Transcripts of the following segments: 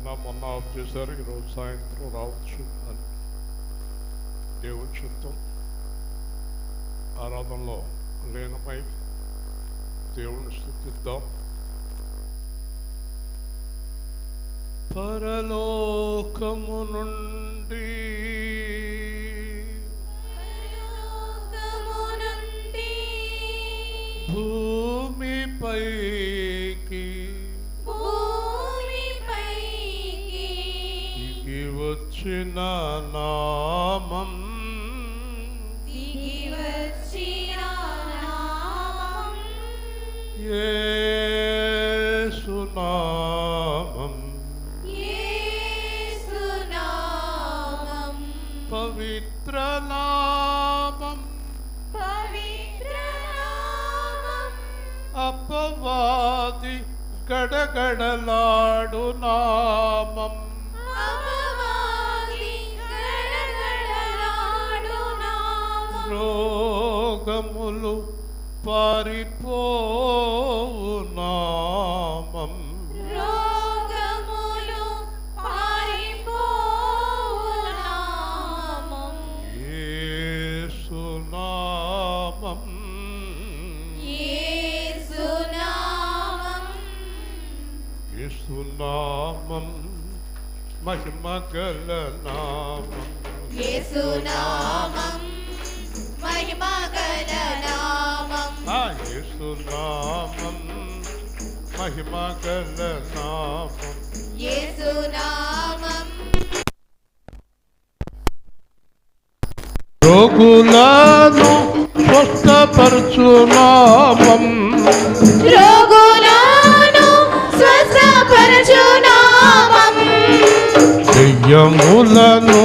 మొన్న ఆఫ్ చేశారు. ఈరోజు సాయంత్రం రావచ్చు అని దేవుని చిత్తం. ఆరాధనలో లీనమై దేవుని స్తుతిద్దాం. పరలోకము నుండి భూమిపైకి దిగి వచ్చిన నామం యేసు నామం. పవిత్ర నామం, అపవాది గడగడలాడు నామం. రోగములు పారిపోవు నామం. యేసు నామం. యేసు నామం మహిమగల నామం. యేసు నామం మహిమగల నామం. యేసు నామం మహిమగల నామం. యేసు నామం. రోగులను స్వస్థపరచు నామం. రోగులను స్వస్థపరచు నామం. దెయ్యములను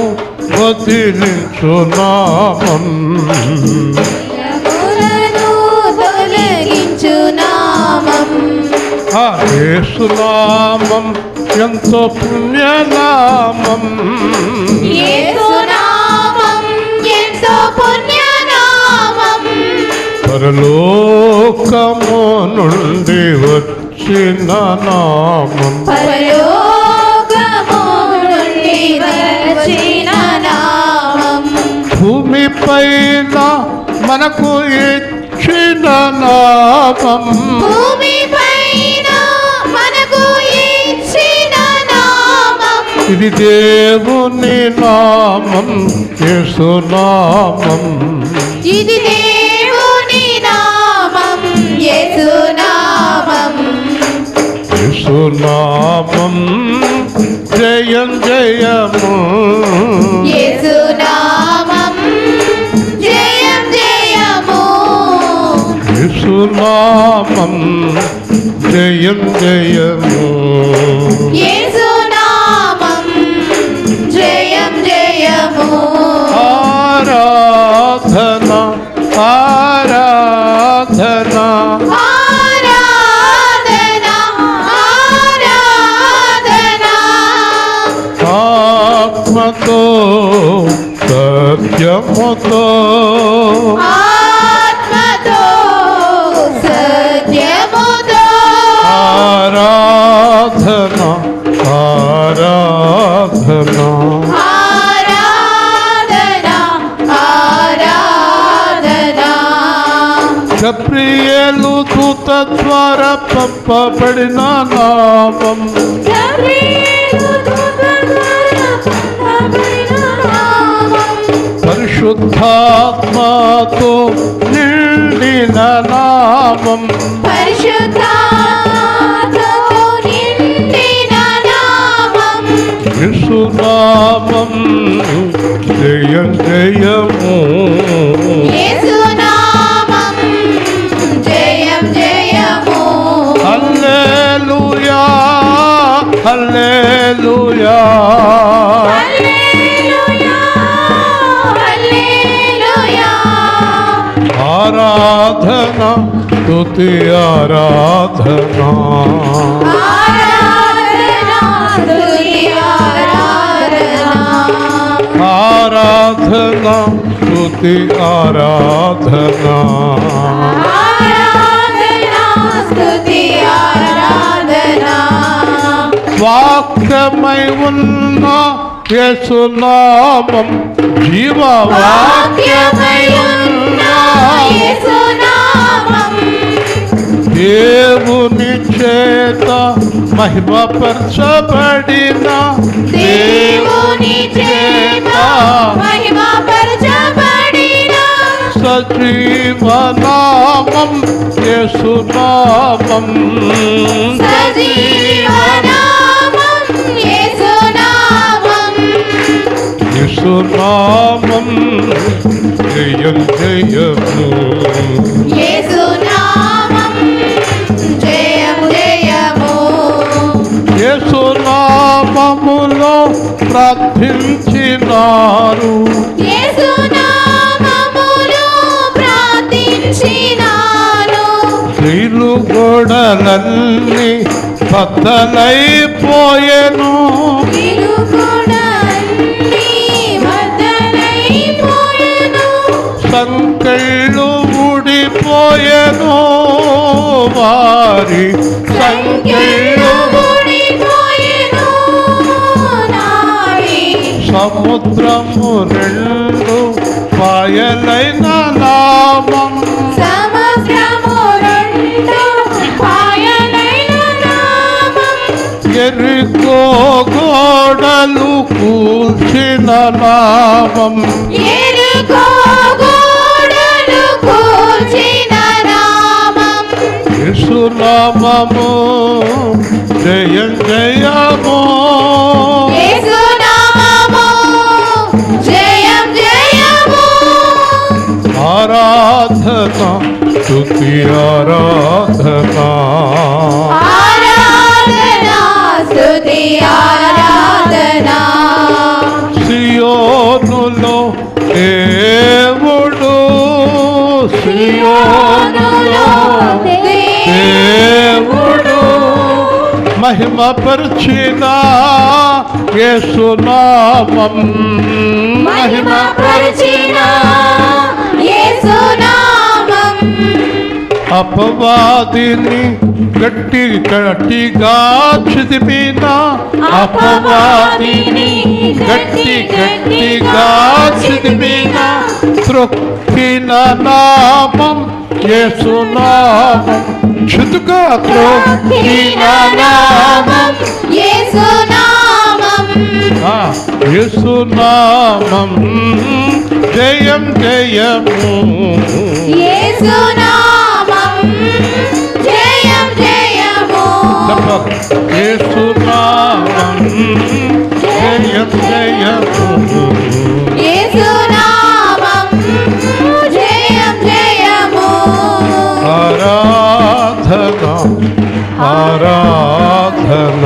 వదిలించు నామం. దెయ్యములను తొలగించు నామం. యేసు నామం ఎంతో పుణ్యనామం. యేసు నామం ఎంతో పుణ్యనామం. పరలోకము నుండి వచ్చిన నామం. పరలోకము నుండి వచ్చిన నామం. భూమిపైన మనకు ఇచ్చిన నామం. భూమిపైన మనకు ఇచ్చిన నామం. ఇది దేవుని నామం, యేసు నామం. ఇది దేవుని నామం, యేసు నామం. యేసు నామం జయం జయము. యేసు నామం జయం జయము. యేసు నామం జయం జయము. యేసు నామం జయం జయము. ఆరాధన ఆరాధన ఆరాధన ఆరాధన. ఆత్మతో సత్యముతో ఆత్మతో సత్యముతో. ఆరాధన ఆరాధన. ఆరాధన ఆరాధన. గబ్రియేలు దూత ద్వారా పంపబడిన నామం. పరిశుద్ధాత్మతో నిండిన నామం. పరిశుద్ధాత్మతో నిండిన నామం. యేసు నామం జయం జయము. యేసు నామం జయం జయము. హల్లెలూయా హల్లెలూయా. హల్లెలూయా హల్లెలూయా. ఆరాధన స్తుతి ఆరాధన. ఆరాధన స్తుతి ఆరాధన. ఆరాధన స్తుతి ఆరాధన. ఆరాధన స్తుతి ఆరాధన. వాక్యమై ఉన్న యేసునామం జీవవాక్యమై ఉన్న యేసునామం దేవుని చేత మహిమపరచబడిన దేవుని చేత మహిమపరచబడిన సజీవనామం యేసునామం సజీవనామం యేసునామం యేసునామం జయం జయము యేసునామం జయం జయము యేసునామములో ప్రార్థించినారు యేసునామములో ప్రార్థించినాను జైలు గోడలన్నీ బద్దలైపోయెను తిరుగుడన్నీ బద్దలైపోయెను సంకెళ్ళు ఊడిపోయెను వారి సంకెళ్ళు ఊడిపోయెను నావి సముద్రము రెండు పాయలైన నామం సముద్రము రెండు పాయలైన నామం ఎరికో గోడలు కూల్చిన నామం ఎరుకో గోడలు కూల్చిన నామం యేసునామము జయం జయము యేసునామము జయం జయము ఆరాధన స్తుతి ఆరాధన ఆరాధన స్తుతి ఆరాధన సియోనులో దేవుడు సియోనులో దేవుడు మహిమపరిచిన యేసునామం మహిమపరిచిన యేసునామం అపవాదిని గట్టి గట్టిగా చిదిమిన అపవాదిని గట్టిగా చిదిమిన త్రొక్కిన నామం యేసునామం చితుగా త్రొక్కిన నామం యేసునామం యేసునామం జయం జయము యేసునామం జయం జయము యేసునామం జయం జయము యేసునామం జయం జయము ఆరాధన ఆరాధన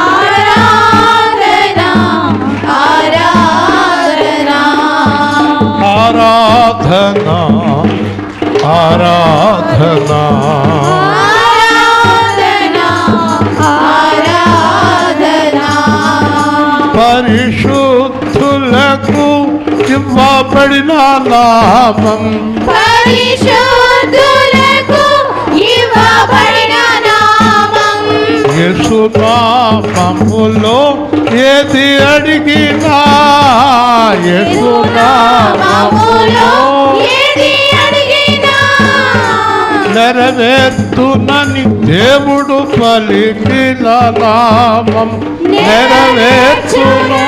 ఆరాధన ఆరాధన ఆరాధన ఆరాధన ఆరాధన పరిశుద్ధులకు ఇవ్వబడిన నామం పరిశుద్ధులకు ఇవ్వబడిన నామం యేసునామములో ఏది అడిగినా యేసునామములో ఏది అడిగినా నెరవేర్తునని దేవుడు పలికిన నామం నెరవేర్చును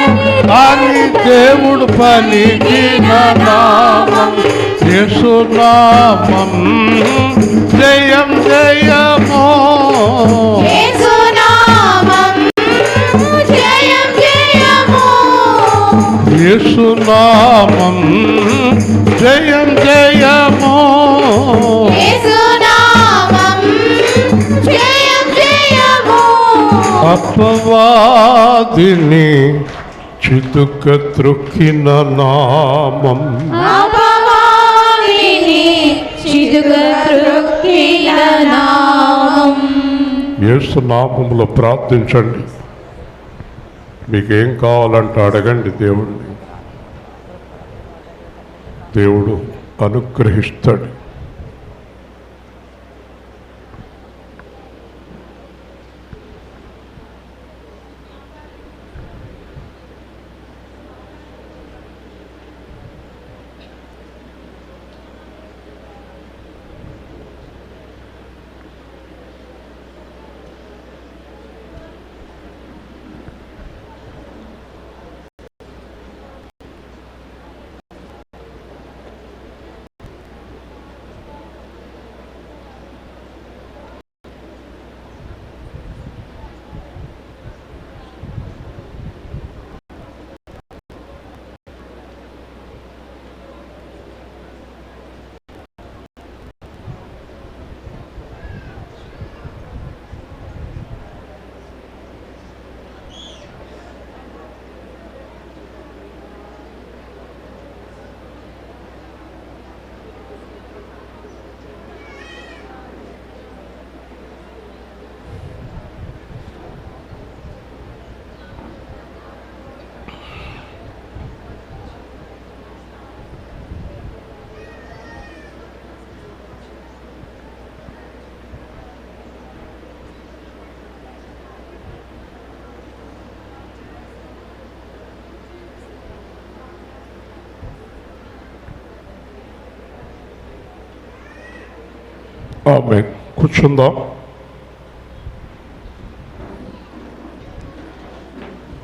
అని దేవుడు పలికిన నామం యేసునామం జయం జయము యేసునామం జయం జయము యేసునామం జయం జయము యేసునామం జయం జయము అపవాదిని చితుక త్రొక్కిన నామం అపవాదిని చితుకత్రొక్కిన నామం యేసునామములో ప్రార్థించండి. మీకేం కావాలంటే అడగండి దేవుణ్ణి, దేవుడు అనుగ్రహిస్తాడు. ఆమేన్. కూర్చుందాం.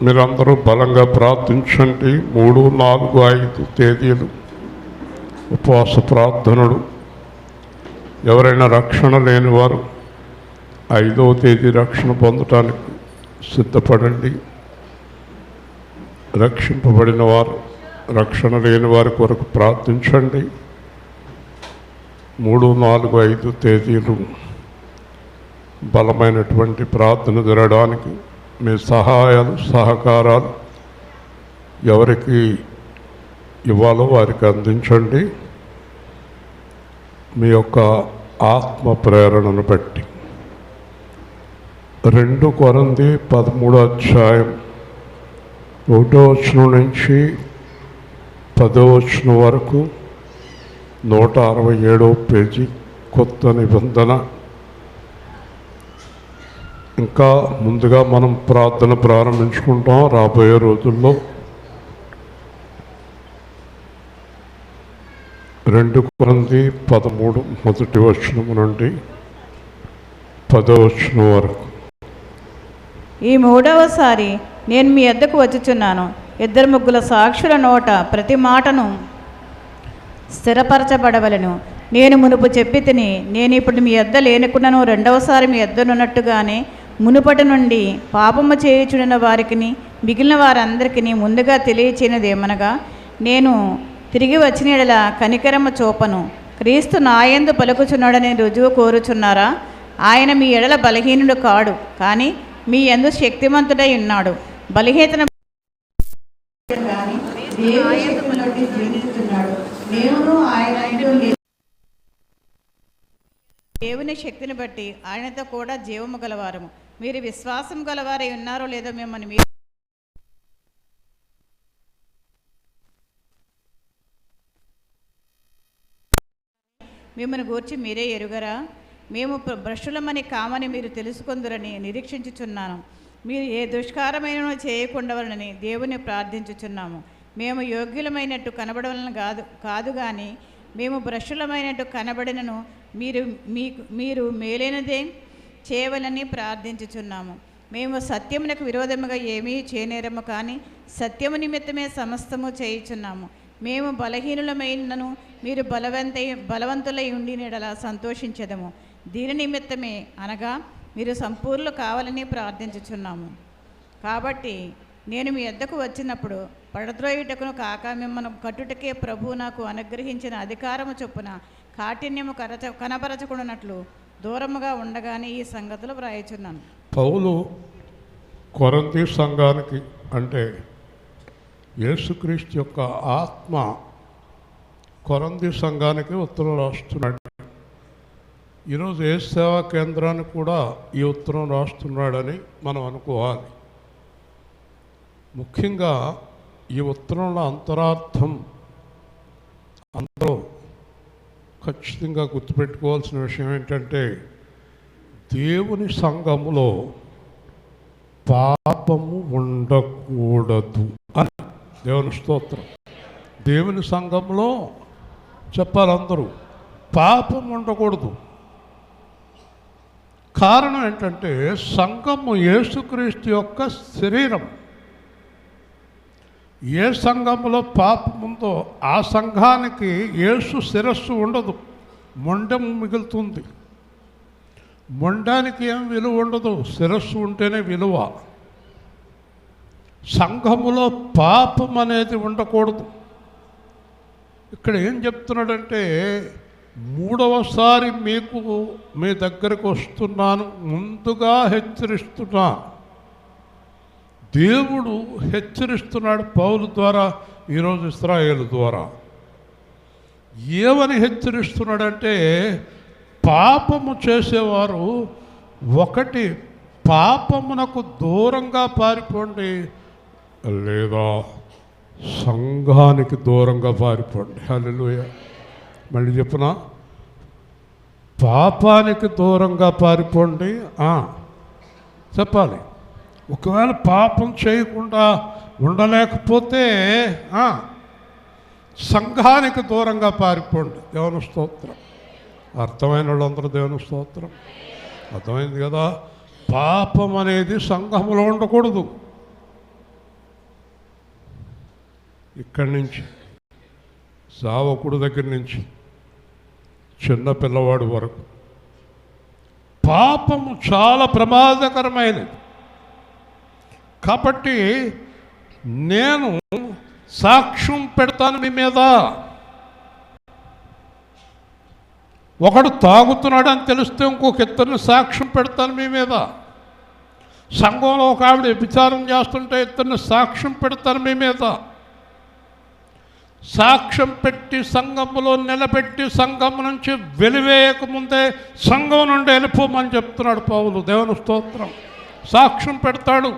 మీరందరూ బలంగా ప్రార్థించండి. 3, 4, 5 తేదీలు ఉపవాస ప్రార్థనలు. ఎవరైనా రక్షణ లేనివారు 5వ తేదీ రక్షణ పొందటానికి సిద్ధపడండి. రక్షింపబడిన వారు రక్షణ లేని వారి కొరకు ప్రార్థించండి. 3, 4, 5 తేదీలు బలమైనటువంటి ప్రార్థన జరగడానికి మీ సహాయాలు సహకారాలు ఎవరికి ఇవ్వాలో వారికి అందించండి. మీ యొక్క ఆత్మ ప్రేరణను బట్టి. 2 కొరింథీ 13వ అధ్యాయం 1వ వచనం నుంచి 10వ వచనం వరకు 167వ పేజీ కొత్త నిబంధన. ఇంకా ముందుగా మనం ప్రార్థన ప్రారంభించుకుంటాం. రాబోయే రోజుల్లో 2 కొరింథీ 13 మొదటి వచనం నుండి 10వ వచనం వరకు. ఈ 3వసారి నేను మీ యొద్దకు వచ్చుచున్నాను. 2-3 సాక్షుల నోట ప్రతి మాటను స్థిరపరచబడవలను. నేను మునుపు చెప్పి తిని, నేను ఇప్పుడు మీ యొద్ద లేనకున్నను 2వసారి మీ యొద్దనున్నట్టుగానే మునుపటి నుండి పాపము చేయుచున్న వారికిని మిగిలిన వారందరికీ ముందుగా తెలియచేయనిదేమనగా, నేను తిరిగి వచ్చిన యెడల కనికరము చూపను. క్రీస్తు నాయందు పలుకుచున్నాడని రుజువు కోరుచున్నారా? ఆయన మీ ఎడల బలహీనుడు కాడు, కానీ మీ యందు శక్తిమంతుడై ఉన్నాడు. బలహీనతను దేవుని శక్తిని బట్టి ఆయనతో కూడా జీవము గలవారము. మీరు విశ్వాసం గలవారై ఉన్నారో లేదో మిమ్మల్ని మిమ్మల్ని గూర్చి మీరే ఎరుగరా? మేము భ్రష్టులమని కామని మీరు తెలుసుకొందురని నిరీక్షించుచున్నాను. మీరు ఏ దుష్కారమైనను చేయకుండవలనని దేవుని ప్రార్థించుచున్నాము. మేము యోగ్యులమైనట్టు కనబడవలన కాదు కానీ మేము భ్రష్టులమైనట్టు కనబడినను మీరు మేలైనదే చేయవలని ప్రార్థించుచున్నాము. మేము సత్యమునకు విరోధముగా ఏమీ చేయనేరము, కానీ సత్యము నిమిత్తమే సమస్తము చేయుచున్నాము. మేము బలహీనులమైనను మీరు బలవంతులై ఉండినలా సంతోషించదము. దీని నిమిత్తమే అనగా మీరు సంపూర్ణులు కావాలని ప్రార్థించుచున్నాము. కాబట్టి నేను మీ యొద్దకు వచ్చినప్పుడు పడద్రోయుటకును కాక మిమ్మల్ని కట్టుటకే ప్రభువు నాకు అనుగ్రహించిన అధికారము చొప్పున కాఠిన్యము కనపరచకున్నట్లు దూరముగా ఉండగానే ఈ సంగతులు వ్రాయుచున్నాను. పౌలు కొరింథీ సంఘానికి, అంటే యేసుక్రీస్తు యొక్క ఆత్మ కొరింథీ సంఘానికి ఉత్తరం రాస్తున్నాడు. ఈరోజు ఏ సేవా కేంద్రానికి కూడా ఈ ఉత్తరం రాస్తున్నాడని మనం అనుకోవాలి. ముఖ్యంగా ఈ ఉత్తరంలో అంతరార్థం అందరూ ఖచ్చితంగా గుర్తుపెట్టుకోవాల్సిన విషయం ఏంటంటే, దేవుని సంఘములో పాపము ఉండకూడదు అని. దేవుని స్తోత్రం. దేవుని సంఘంలో చెప్పాలి అందరూ, పాపం ఉండకూడదు. కారణం ఏంటంటే, సంఘము యేసుక్రీస్తు యొక్క శరీరం. ఏ సంఘంలో పాపం ఉందో ఆ సంఘానికి యేసు శిరస్సు ఉండదు, మొండెం మిగులుతుంది. మొండానికి ఏం విలువ ఉండదు, శిరస్సు ఉంటేనే విలువ. సంఘములో పాపం అనేది ఉండకూడదు. ఇక్కడ ఏం చెప్తున్నాడంటే, 3వసారి మీ దగ్గరకు వస్తున్నాను, ముందుగా హెచ్చరిస్తున్నా. దేవుడు హెచ్చరిస్తున్నాడు పౌలు ద్వారా, ఈరోజు ఇశ్రాయేలు ద్వారా. ఏమని హెచ్చరిస్తున్నాడంటే, పాపము చేసేవారు ఒకటి పాపమునకు దూరంగా పారిపోండి, లేదా సంఘానికి దూరంగా పారిపోండి. హల్లెలూయా. మళ్ళీ చెప్పునా, పాపానికి దూరంగా పారిపోండి. చెప్పాలి. ఒకవేళ పాపం చేయకుండా ఉండలేకపోతే సంఘానికి దూరంగా పారిపోండి. దేవుని స్తోత్రం. అర్థమైన వాళ్ళందరూ దేవుని స్తోత్రం. అర్థమైంది కదా? పాపం అనేది సంఘంలో ఉండకూడదు. ఇక్కడి నుంచి సావకుడు దగ్గర నుంచి చిన్న పిల్లవాడు వరకు పాపము చాలా ప్రమాదకరమైనది. కాబట్టి నేను సాక్ష్యం పెడతాను మీ మీద. ఒకడు తాగుతున్నాడని తెలిస్తే ఇంకొక ఇద్దరిని సాక్ష్యం పెడతాను మీ మీద. సంఘంలో ఒక ఆవిడ విచారం చేస్తుంటే ఇద్దరిని సాక్ష్యం పెడతాను మీ మీద. సాక్ష్యం పెట్టి సంఘములో నిలబెట్టి సంఘం నుంచి వెలివేయకముందే సంఘం నుండి వెళ్ళిపోమని చెప్తున్నాడు పౌలు. దేవుని స్తోత్రం. సాక్ష్యం పెడతాడు.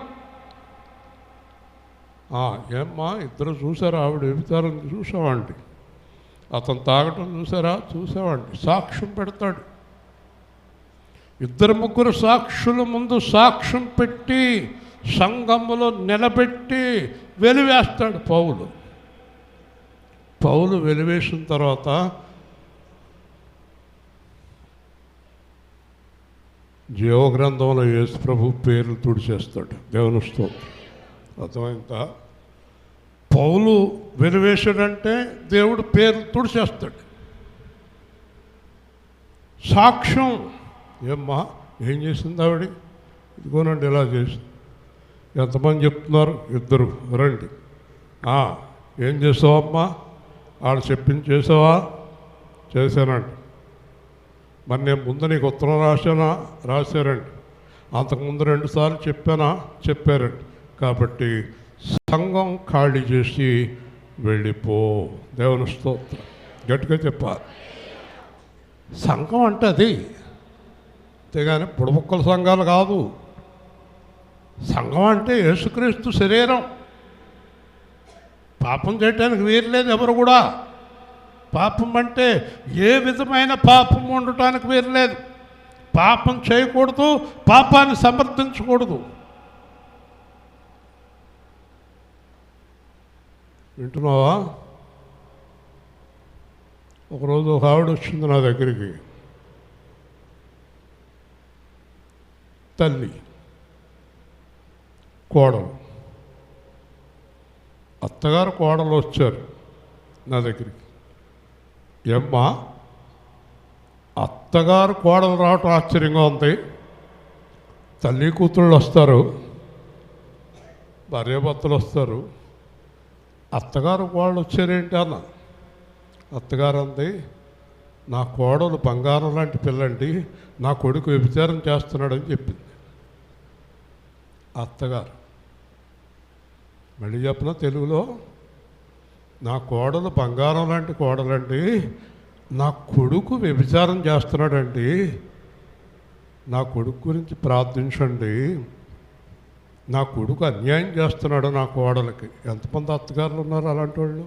ఏమ్మా ఇద్దరు చూసారా? ఆవిడ విచారం చూసావాండి, అతను తాగటం చూసారా? చూసావాండి. సాక్ష్యం పెడతాడు. ఇద్దరు ముగ్గురు సాక్షుల ముందు సాక్ష్యం పెట్టి సంఘములో నిలబెట్టి వెలివేస్తాడు పౌలు. పౌలు వెలివేసిన తర్వాత జీవగ్రంథంలో యేసు ప్రభు పేర్లు తుడిచేస్తాడు. దేవుని స్తోత్రం. అర్థమైందా? పౌలు వెలివేశాడంటే దేవుడు పేర్లు తుడిచేస్తాడు. సాక్ష్యం. ఏమ్మా ఏం చేసింది ఆవిడ? ఇదిగోనండి ఇలా చేసింది. ఎంతమంది చెప్తున్నారు? ఇద్దరు. రండి. ఏం చేసావమ్మా? ఆడు చెప్పింది చేసావా? చేశానండి. మరి నేను ముందు నీకు ఉత్తరం రాశారండి. అంతకుముందు 2 సార్లు చెప్పానా? చెప్పారండి. కాబట్టి సంఘం ఖాళీ చేసి వెళ్ళిపో. దేవుని స్తోత్రం. గట్టిగా చెప్పాలి. సంఘం అంటే అది అంతేగాని బుడబుక్కల సంఘాలు కాదు. సంఘం అంటే యేసుక్రీస్తు శరీరం. పాపం చేయటానికి వీరలేదు ఎవరు కూడా. పాపం అంటే ఏ విధమైన పాపం ఉండటానికి వీరలేదు. పాపం చేయకూడదు, పాపాన్ని సమర్థించకూడదు. వింటున్నావా? ఒకరోజు ఒక ఆవిడ వచ్చింది నా దగ్గరికి. తల్లి, కోడలు, అత్తగారు కోడలు వచ్చారు నా దగ్గరికి. ఏమ్మా అత్తగారు కోడలు రావటం ఆశ్చర్యంగా ఉంది. తల్లి కూతుళ్ళు వస్తారు, భార్యాభర్తలు వస్తారు, అత్తగారు కోడలు వచ్చారేంటి అన్న. అత్తగారు అంది, నా కోడలు బంగారం లాంటి పిల్లండి, నా కొడుకు వ్యభిచారం చేస్తున్నాడని చెప్పింది. అత్తగారు. మళ్ళీ చెప్పిన తెలుగులో, నా కోడలు బంగారం లాంటి కోడలండి, నా కొడుకు వ్యభిచారం చేస్తున్నాడండి, నా కొడుకు గురించి ప్రార్థించండి, నా కొడుకు అన్యాయం చేస్తున్నాడు నా కోడలకి. ఎంతమంది అత్తగారులు ఉన్నారు అలాంటి వాళ్ళు?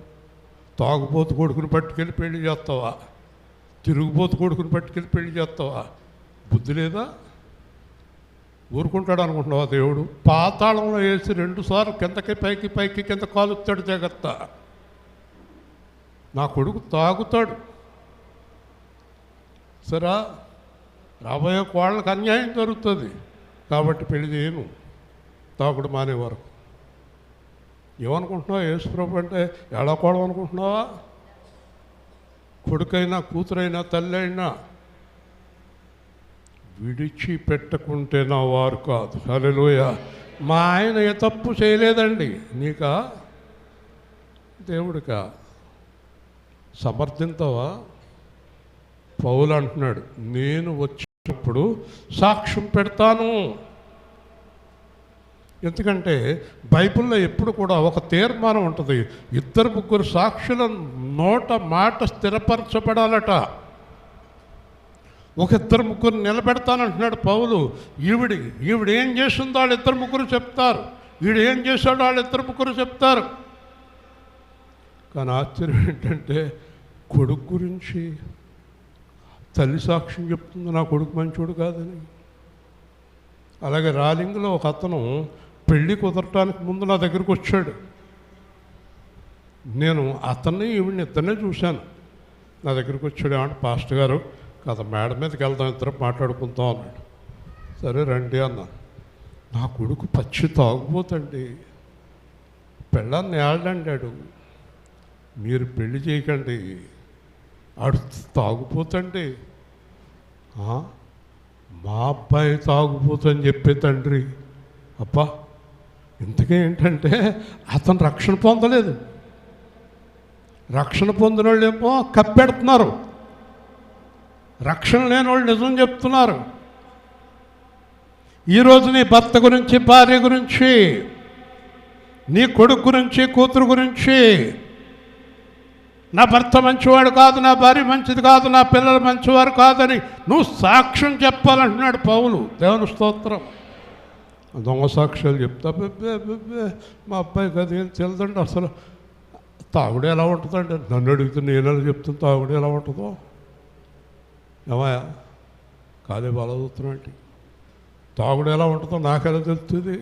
తాగుబోతు కొడుకుని పట్టుకెళ్ళి పెళ్లి చేస్తావా? తిరుగుబోతు కొడుకుని పట్టుకెళ్ళి పెళ్లి చేస్తావా? బుద్ధి లేదా? ఊరుకుంటాడు అనుకుంటున్నావా దేవుడు? పాతాళంలో వేసి 2 సార్లు కిందకి పైకి పైకి కింద కాలుస్తాడు జాగ్రత్త. నా కొడుకు తాగుతాడు. సరే, రాబోయే కోళ్ళకి అన్యాయం జరుగుతుంది కాబట్టి పెళ్లి చేయను, తాగుడు మానే వరకు. ఏమనుకుంటున్నావా? యేసుప్రభు అంటే ఎడకోవడం అనుకుంటున్నావా? కొడుకైనా కూతురైనా తల్లి అయినా విడిచిపెట్టకుంటే నా వారు కాదు. హల్లెలూయా. మా ఆయన ఏ తప్పు చేయలేదండి. నీకా? దేవుడికా? సమర్థింతవా? పౌలు అంటున్నాడు, నేను వచ్చినప్పుడు సాక్ష్యం పెడతాను. ఎందుకంటే బైబిల్లో ఎప్పుడు కూడా ఒక తీర్మానం ఉంటుంది, 2-3 సాక్షుల నోట మాట స్థిరపరచబడాలట. ఒక 2-3 నిలబెడతానంటున్నాడు పౌలు. ఈవిడేం చేసిందో వాళ్ళు 2-3 చెప్తారు, ఈడేం చేశాడో వాళ్ళు 2-3 చెప్తారు. కానీ ఆశ్చర్యం ఏంటంటే కొడుకు గురించి తల్లి సాక్ష్యం చెప్తుంది, నా కొడుకు మంచోడు కాదని. అలాగే రాలింగ్లో ఒక అతను పెళ్ళి కుదరటానికి ముందు నా దగ్గరికి వచ్చాడు. నేను అతన్ని ఈవిడిని ఇద్దరినే చూశాను. నా దగ్గరికి వచ్చాడు, ఏమంటే పాస్టర్ గారు కదా మేడ మీదకి వెళ్దాం, ఇద్దరం మాట్లాడుకుందాం అన్నాడు. సరే రండి అన్నాను. నా కొడుకు పచ్చి తాగుపోతండి, పెళ్ళాన్ని ఏళ్ళండాడు, మీరు పెళ్లి చేయకండి, ఆడు తాగుపోతండి. మా అబ్బాయి తాగుపోతని చెప్పే తండ్రి. అబ్బా, ఇంతకీ ఏంటంటే అతను రక్షణ పొందలేదు. రక్షణ పొందిన వాళ్ళు ఏమో కప్పెడుతున్నారు, రక్షణ లేని వాళ్ళు నిజం చెప్తున్నారు. ఈరోజు నీ భర్త గురించి, భార్య గురించి, నీ కొడుకు గురించి, కూతురు గురించి, నా భర్త మంచివాడు కాదు, నా భార్య మంచిది కాదు, నా పిల్లలు మంచివారు కాదని నువ్వు సాక్ష్యం చెప్పాలంటున్నాడు పౌలు. దేవుని స్తోత్రం. దొంగ సాక్ష్యాలు చెప్తా, మా అబ్బాయికి అది ఏం తెలియదండి, అసలు తాగుడు ఎలా ఉంటుందండి. నన్ను అడిగితే నేను ఎలా చెప్తాను తాగుడు ఎలా ఉంటుందో. ఏమయ్యా కాలే బాగా చదువుతున్నాంటి, తాగుడు ఎలా ఉంటుందో నాకెలా తెలుస్తుంది.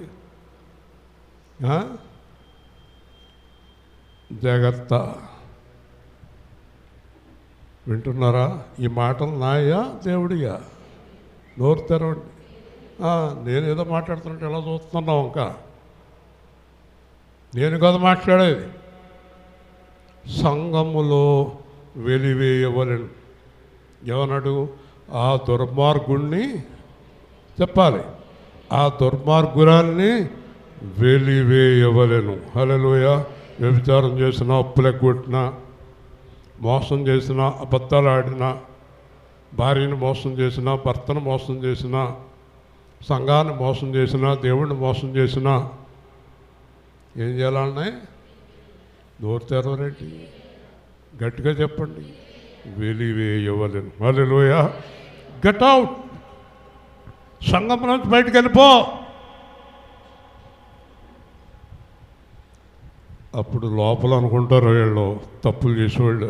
జాగ్రత్త. వింటున్నారా? ఈ మాటలు నాయా దేవుడియా? నోరు తెరవండి. నేనేదో మాట్లాడుతున్నట్టు ఎలా చూస్తున్నావు? ఇంకా నేను కదా మాట్లాడేది. సంఘములో వెలివేయవలెను. ఏమన్నాడు? ఆ దుర్మార్గుణ్ణి చెప్పాలి, ఆ దుర్మార్గురాల్ని వెలివేయవలెను. హల్లెలూయా. వ్యభిచారం చేసిన, అప్పులెగ్గొట్టిన, మోసం చేసిన, అబద్ధాలు ఆడిన, భార్యను మోసం చేసిన, భర్తను మోసం చేసిన, సంఘాన్ని మోసం చేసిన, దేవుడిని మోసం చేసిన ఏం చేయాలన్నాయి? నోరు తెరవరేంటి? గట్టిగా చెప్పండి. వెలివేయవలెను. హల్లెలూయా. Get out. సంఘం నుంచి బయటికి వెళ్ళిపో. అప్పుడు లోపల అనుకుంటారు వీళ్ళు తప్పులు చేసేవాళ్ళు,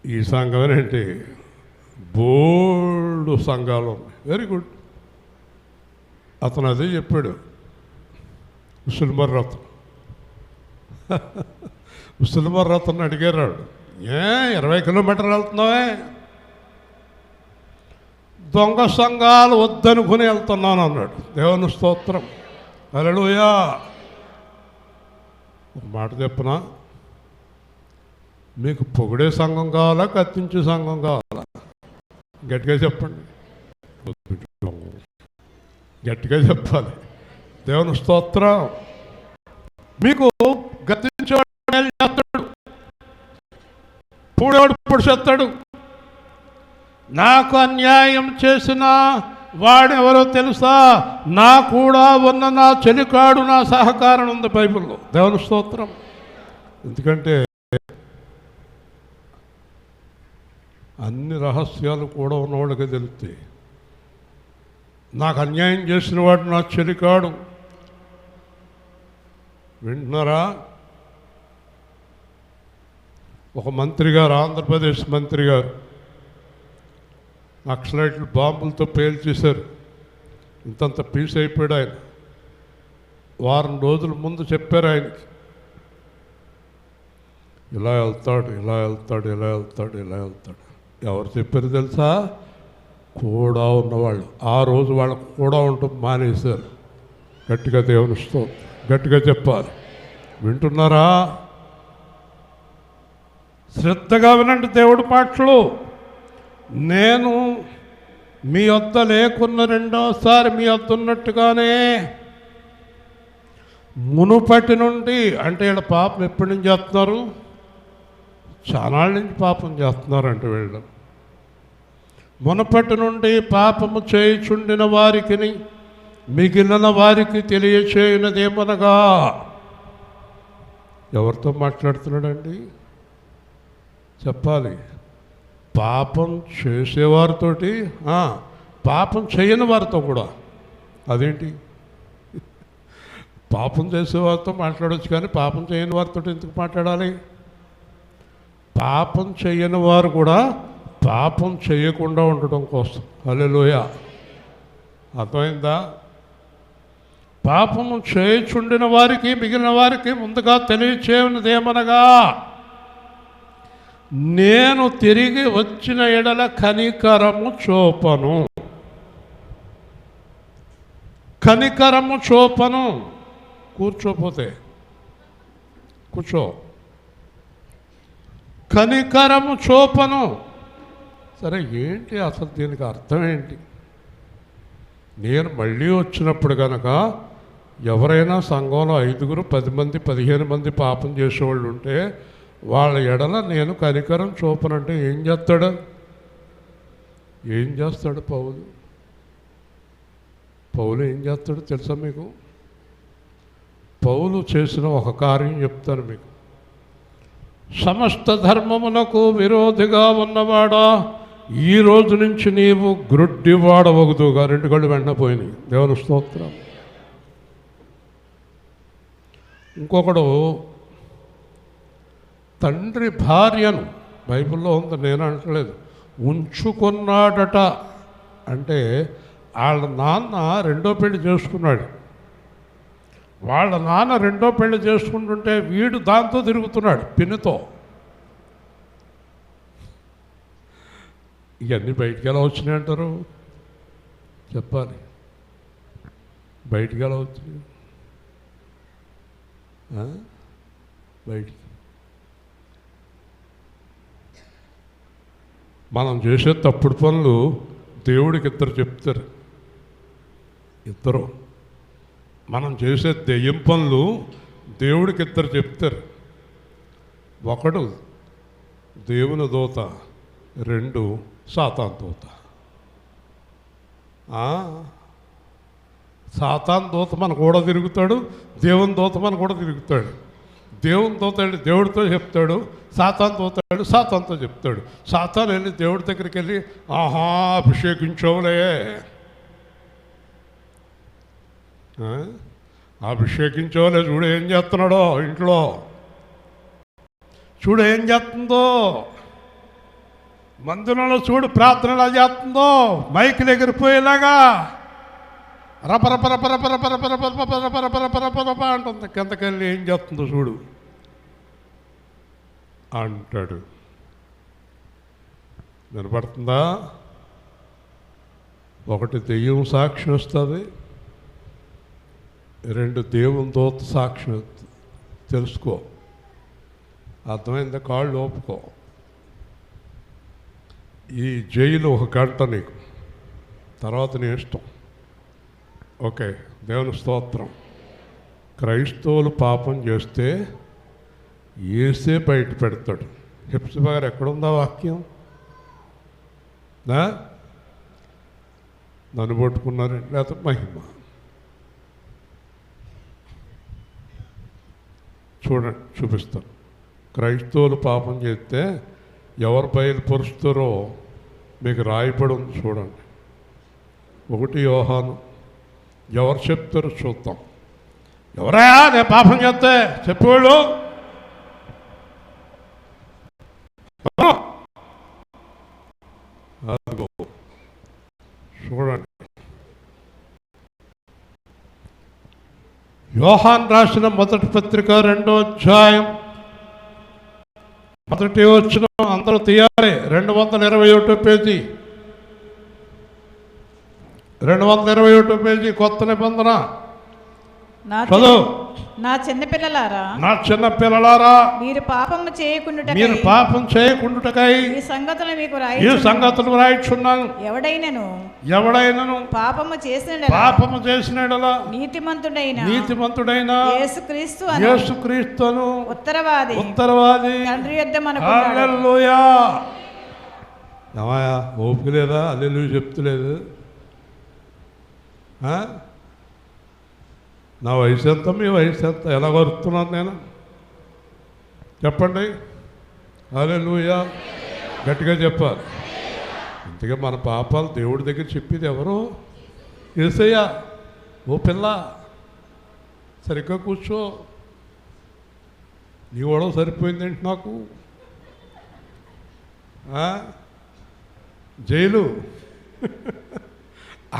ఈ సంఘం ఏంటి, బోల్డ్ సంఘాలు ఉన్నాయి. Very good. అతను అదే చెప్పాడు. ముసలిమర్రతను ముసలిమర్రతను అడిగారు, 20 కిలోమీటర్లు వెళ్తున్నావే? దొంగ సంఘాలు వద్దనుకుని వెళ్తున్నాను అన్నాడు. దేవుని స్తోత్రం. హల్లెలూయా. ఒక మాట చెప్పనా? మీకు పొగిడే సంఘం కావాలా, కత్తించే సంఘం కావాలా? గట్టిగా చెప్పండి. గట్టిగా చెప్పాలి. దేవుని స్తోత్రం. మీకు గద్దించేవాడు చేస్తాడు, పూడేవాడు పొడి చేస్తాడు. నాకు అన్యాయం చేసిన వాడెవరో తెలుసా? నా కూడా ఉన్న నా చెలికాడు, నా సహకారం ఉంది బైబిల్లో. దేవుని స్తోత్రం. ఎందుకంటే అన్ని రహస్యాలు కూడా ఉన్నవాళ్ళకి తెలుస్తాయి. నాకు అన్యాయం చేసిన వాడు నా చెలికాడు. వింటున్నారా? ఒక మంత్రి గారు, ఆంధ్రప్రదేశ్ మంత్రి గారు, నక్సలైట్లు బాంబులతో పేల్చేశారు. ఇంతంత పీస్ అయిపోయాడు ఆయన. వారం రోజుల ముందు చెప్పారు ఆయనకి, ఇలా వెళ్తాడు, ఇలా వెళ్తాడు, ఇలా వెళ్తాడు, ఇలా వెళ్తాడు. ఎవరు చెప్పారు తెలుసా? కూడా ఉన్నవాళ్ళు. ఆ రోజు వాళ్ళకు కూడా ఉండటం మానేశారు. గట్టిగా దేవుని స్తోత్రం. గట్టిగా చెప్పాలి. వింటున్నారా? శ్రద్ధగా వినండి దేవుడి మాటలు. నేను మీ వద్ద లేకున్న రెండోసారి మీ వద్ద ఉన్నట్టుగానే మునుపటి నుండి, అంటే వీళ్ళ పాపం ఎప్పటి నుంచి చేస్తున్నారు? చాలాళ్ళ నుంచి పాపం చేస్తున్నారంటే వీళ్ళు. మునుపటి నుండి పాపము చేయుచుండిన వారికి మిగిలిన వారికి తెలియచేయునదేమనగా. ఎవరితో మాట్లాడుతున్నాడండి? చెప్పాలి. పాపం చేసేవారితోటి, పాపం చేయని వారితో కూడా. అదేంటి? పాపం చేసేవారితో మాట్లాడవచ్చు, కానీ పాపం చేయని వారితో ఎందుకు మాట్లాడాలి? పాపం చేయని వారు కూడా పాపం చేయకుండా ఉండటం కోసం. హల్లెలూయా. అర్థమైందా? పాపము చేయుచుండిన వారికి మిగిలిన వారికి ముందుగా తెలియచేయనిదేమనగా, నేను తిరిగి వచ్చిన ఎడల కనికరము చూపను. కనికరము చూపను. కూర్చోపోతే కూర్చో. కనికరము చూపను. సరే, ఏంటి అసలు దీనికి అర్థం ఏంటి? నేను మళ్ళీ వచ్చినప్పుడు కనుక ఎవరైనా సంఘంలో 5, 10 మంది, 15 మంది పాపం చేసేవాళ్ళు ఉంటే వాళ్ళ ఎడల నేను కనికరం చూపనంటే ఏం చేస్తాడు? ఏం చేస్తాడు పౌలు? పౌలు ఏం చేస్తాడో తెలుసా మీకు? పౌలు చేసిన ఒక కార్యం చెప్తాను మీకు. సమస్త ధర్మమునకు విరోధిగా ఉన్నవాడా, ఈ రోజు నుంచి నీవు గ్రుడ్డివాడవగుదుగా. 2 కళ్ళు వెంటనే పోయినాయి. దేవుని స్తోత్రం. ఇంకొకడు తండ్రి భార్యను, బైబిల్లో ఉంది, నేను అంటలేదు, ఉంచుకున్నాడట. అంటే వాళ్ళ నాన్న 2వ పెళ్లి చేసుకున్నాడు. వాళ్ళ నాన్న 2వ పెళ్లి చేసుకుంటుంటే వీడు దాంతో తిరుగుతున్నాడు, పిన్నితో. ఇవన్నీ బయటికి ఎలా వచ్చినాయి అంటారు? చెప్పాలి. బయటికి ఎలా వచ్చినాయి? బయటికి మనం చేసే తప్పుడు పనులు దేవుడికి 2 చెప్తారు. 2 మనం చేసే దెయ్యం పనులు దేవుడికి 2 చెప్తారు. 1 దేవుని దూత, 2 సాతాను దూత. సాతాను దూత మన కూడా తిరుగుతాడు, దేవుని దూత మన కూడా తిరుగుతాడు. దేవుని దూత వెళ్ళి దేవుడితో చెప్తాడు, సాతాను దూత వెళ్ళి సాతానుతో చెప్తాడు. సాతాను వెళ్ళి దేవుడి దగ్గరికి వెళ్ళి, ఆహా అభిషేకించవులే, అభిషేకించవలే, చూడు ఏం చేస్తున్నాడో ఇంట్లో, చూడు ఏం చేస్తుందో మందిరంలో, చూడు ప్రార్థన ఎలా చేస్తుందో, మైకులు ఎగిరిపోయేలాగా రపరపరపరపరపరపరపరపరపరపరపరపరపరపర అంటుంది. కిందకెళ్ళి ఏం చేస్తుందో చూడు అంటాడు. వినపడుతుందా? 1 దెయ్యం సాక్షి వస్తుంది, 2 దేవుని దూత సాక్షి. తెలుసుకో, అర్థమైందా? కాళ్ళు ఓపుకో. ఈ జైలు 1 గంట నీకు, తర్వాత నీ ఇష్టం. ఓకే, దేవుని స్తోత్రం. క్రైస్తవులు పాపం చేస్తే ఏసే బయట పెడతాడు. హెప్సిబా గారు ఎక్కడుందా వాక్యం? నన్ను పట్టుకున్నారు, లేకపోతే మహిమ. చూడండి, చూపిస్తాను. క్రైస్తవులు పాపం చేస్తే ఎవరు బయలుపరుస్తారో మీకు రాయబడి ఉంది, చూడండి. 1 యోహాను. ఎవరు చెప్తారో చూద్దాం. ఎవరయా నేను పాపం చేస్తే చెప్పేవాళ్ళు? చూడండి, యోహాన్ రాసిన మొదటి పత్రిక 2వ అధ్యాయం 1వ వచనం అందరూ తీయాలి. 221 పేజీ, 221 పేజీ, కొత్త నిబంధన. చదువు. నా చిన్నపిల్లలారా, నా చిన్న పిల్లలారా, మీరు పాపము చేయకుండుటకై, మీరు పాపం చేయకుండుటకై ఈ సంగతులు మీకు రాయిచున్నాను. ఎవడైనను పాపము చేసిన నీతిమంతుడైన యేసుక్రీస్తును ఉత్తరవాది తండ్రి యొద్ద మనకు. హల్లెలూయా. ఏమయ్యా ఓపిక లేదా? హల్లెలూయా చెప్తలేదు. నా వయసు ఎంత, మీ వయసు ఎంత? ఎలా కొరుతున్నాను నేను? చెప్పండి. హల్లెలూయా గట్టిగా చెప్పాలి. ఇంతగా మన పాపాలు దేవుడి దగ్గర చెప్పేది ఎవరు? యేసయ్య. ఓ పిల్ల, సరిగ్గా కూర్చో. నీ గొడవ సరిపోయిందేంటి నాకు? జైలు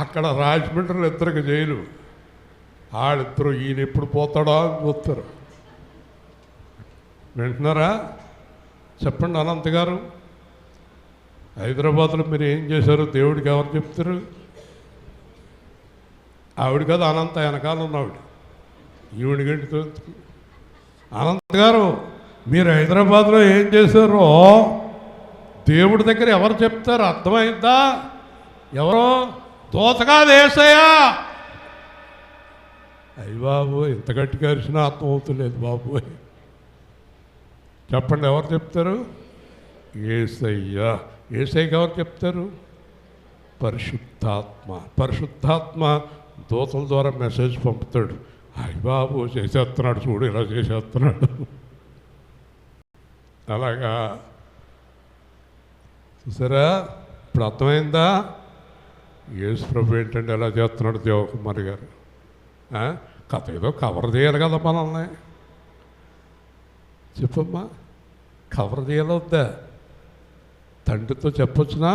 అక్కడ రాజమండ్రిలో 2 జైలు. వాళ్ళిద్దరూ ఈయన ఎప్పుడు పోతాడో అని చూస్తారు. వింటున్నారా? చెప్పండి అనంత్ గారు, హైదరాబాద్లో మీరు ఏం చేశారు దేవుడికి ఎవరు చెప్తారు? ఆవిడ కదా అనంత, వెనకాల ఉన్నవాడు. ఈవిడి గంటితో అనంత్ గారు మీరు హైదరాబాద్లో ఏం చేశారో దేవుడి దగ్గర ఎవరు చెప్తారు? అర్థమైందా? ఎవరో దోతగా వేసయ్యా. అయ్యి బాబోయ్, ఇంత గట్టిగా అరిసినా అర్థం అవుతులేదు బాబోయ్. చెప్పండి, ఎవరు చెప్తారు? యేసయ్యా. యేసయ్యకి ఎవరు చెప్తారు? పరిశుద్ధాత్మ. పరిశుద్ధాత్మ దూతల ద్వారా మెసేజ్ పంపుతాడు. అయ్య బాబు చేసేస్తున్నాడు, చూడు ఇలా చేసేస్తున్నాడు. అలాగా చూసారా? ఇప్పుడు అర్థమైందా? యేసు ప్రభు ఏంటంటే ఎలా చేస్తున్నాడు దేవకుమారి గారు. కథ ఏదో కవర్ చేయాలి కదా మనల్ని. చెప్పమ్మా, కవర్ చేయవద్దా? తండ్రితో చెప్పొచ్చునా?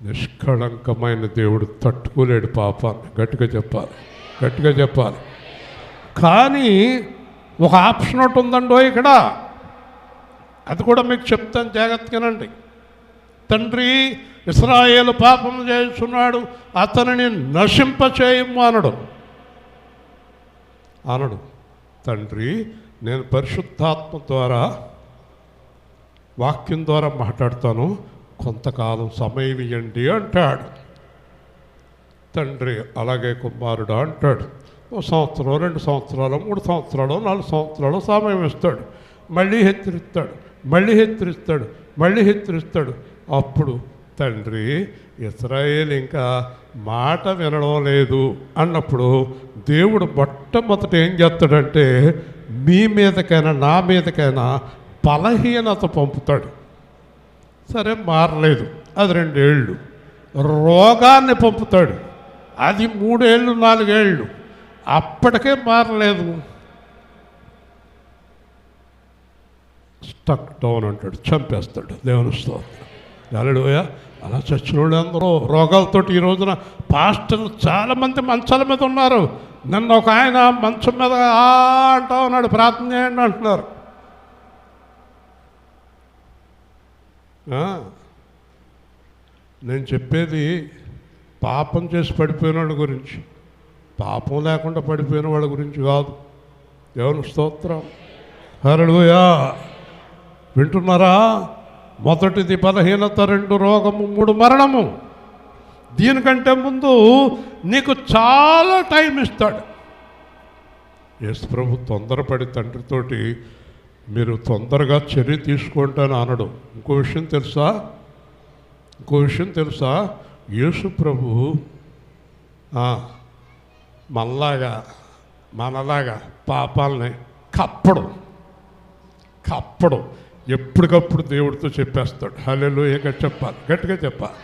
నిష్కళంకమైన దేవుడు తట్టుకోలేడు పాపాన్ని. గట్టిగా చెప్పాలి, గట్టిగా చెప్పాలి. కానీ ఒక ఆప్షన్ ఒకటి ఉందండో ఇక్కడ, అది కూడా మీకు చెప్తాను, జాగ్రత్తగానండి. తండ్రి, ఇశ్రాయేలు పాపం చేస్తున్నాడు, అతనిని నశింపచేయము అనడు. తండ్రి, నేను పరిశుద్ధాత్మ ద్వారా వాక్యం ద్వారా మాట్లాడతాను, కొంతకాలం సమయం ఇవ్వండి అంటాడు తండ్రి. అలాగే కుమారుడు అంటాడు, 1 సంవత్సరం, 2 సంవత్సరాలు, 3 సంవత్సరాలు, 4 సంవత్సరాలు సమయం ఇస్తాడు. మళ్ళీ హెచ్చరిస్తాడు, మళ్ళీ హెచ్చరిస్తాడు, మళ్ళీ హెచ్చరిస్తాడు. అప్పుడు తండ్రి, ఇశ్రాయేలు ఇంకా మాట వినడం లేదు అన్నప్పుడు దేవుడు మొట్టమొదట ఏం చేస్తాడంటే మీ మీదకైనా నా మీదకైనా బలహీనత పంపుతాడు. సరే మారలేదు, అది 2 ఏళ్ళు. రోగాన్ని పంపుతాడు, అది 3 ఏళ్ళు 4 ఏళ్ళు. అప్పటికే మారలేదు, స్టక్ డౌన్ అంటాడు, చంపేస్తాడు. దేవుని స్తోత్రం. హల్లెలూయా. అలా చచ్చిన వాళ్ళు అందరూ రోగాలతోటి ఈ రోజున పాస్టర్లు చాలామంది మంచాల మీద ఉన్నారు. నన్ను ఒక ఆయన మంచం మీద అంటా ఉన్నాడు, ప్రార్థన చేయండి అంటున్నారు. నేను చెప్పేది పాపం చేసి పడిపోయిన వాళ్ళ గురించి, పాపం లేకుండా పడిపోయిన వాళ్ళ గురించి కాదు. దేవుని స్తోత్రం. హల్లెలూయా. వింటున్నారా? మొదటిది బలహీనత, 2 రోగము, 3 మరణము. దీనికంటే ముందు నీకు చాలా టైం ఇస్తాడు. యేసు ప్రభు తొందరపడి తండ్రితోటి మీరు తొందరగా చర్య తీసుకుంటాను అనడు. ఇంకో విషయం తెలుసా? యేసు ప్రభు మనలాగా పాపాలని కప్పడు. ఎప్పటికప్పుడు దేవుడితో చెప్పేస్తాడు. హల్లెలూయా చెప్పాలి, గట్టిగా చెప్పాలి.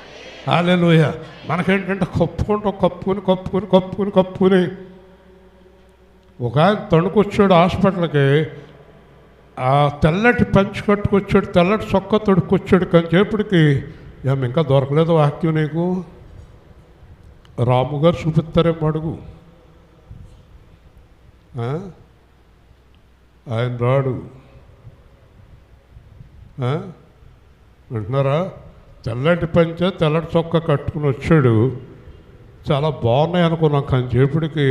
హల్లెలూయా. మనకేంటంటే కప్పుకుని ఒక ఆయన తణుకొచ్చాడు హాస్పిటల్కి. ఆ తెల్లటి పంచి కట్టుకొచ్చాడు, తెల్లటి చొక్క తొడుక్కొచ్చాడు. కొంచెంసేపటికి ఇంకా దొరకలేదు వాక్యం నీకు. రాము గారు చూపిస్తారేమో అడుగు. ఆయన రాడు. వింటున్నారా? తెల్లటి పంచె తెల్లటి చొక్క కట్టుకుని వచ్చాడు. చాలా బాగున్నాయి అనుకున్నాం. కొంచెంసేపటికి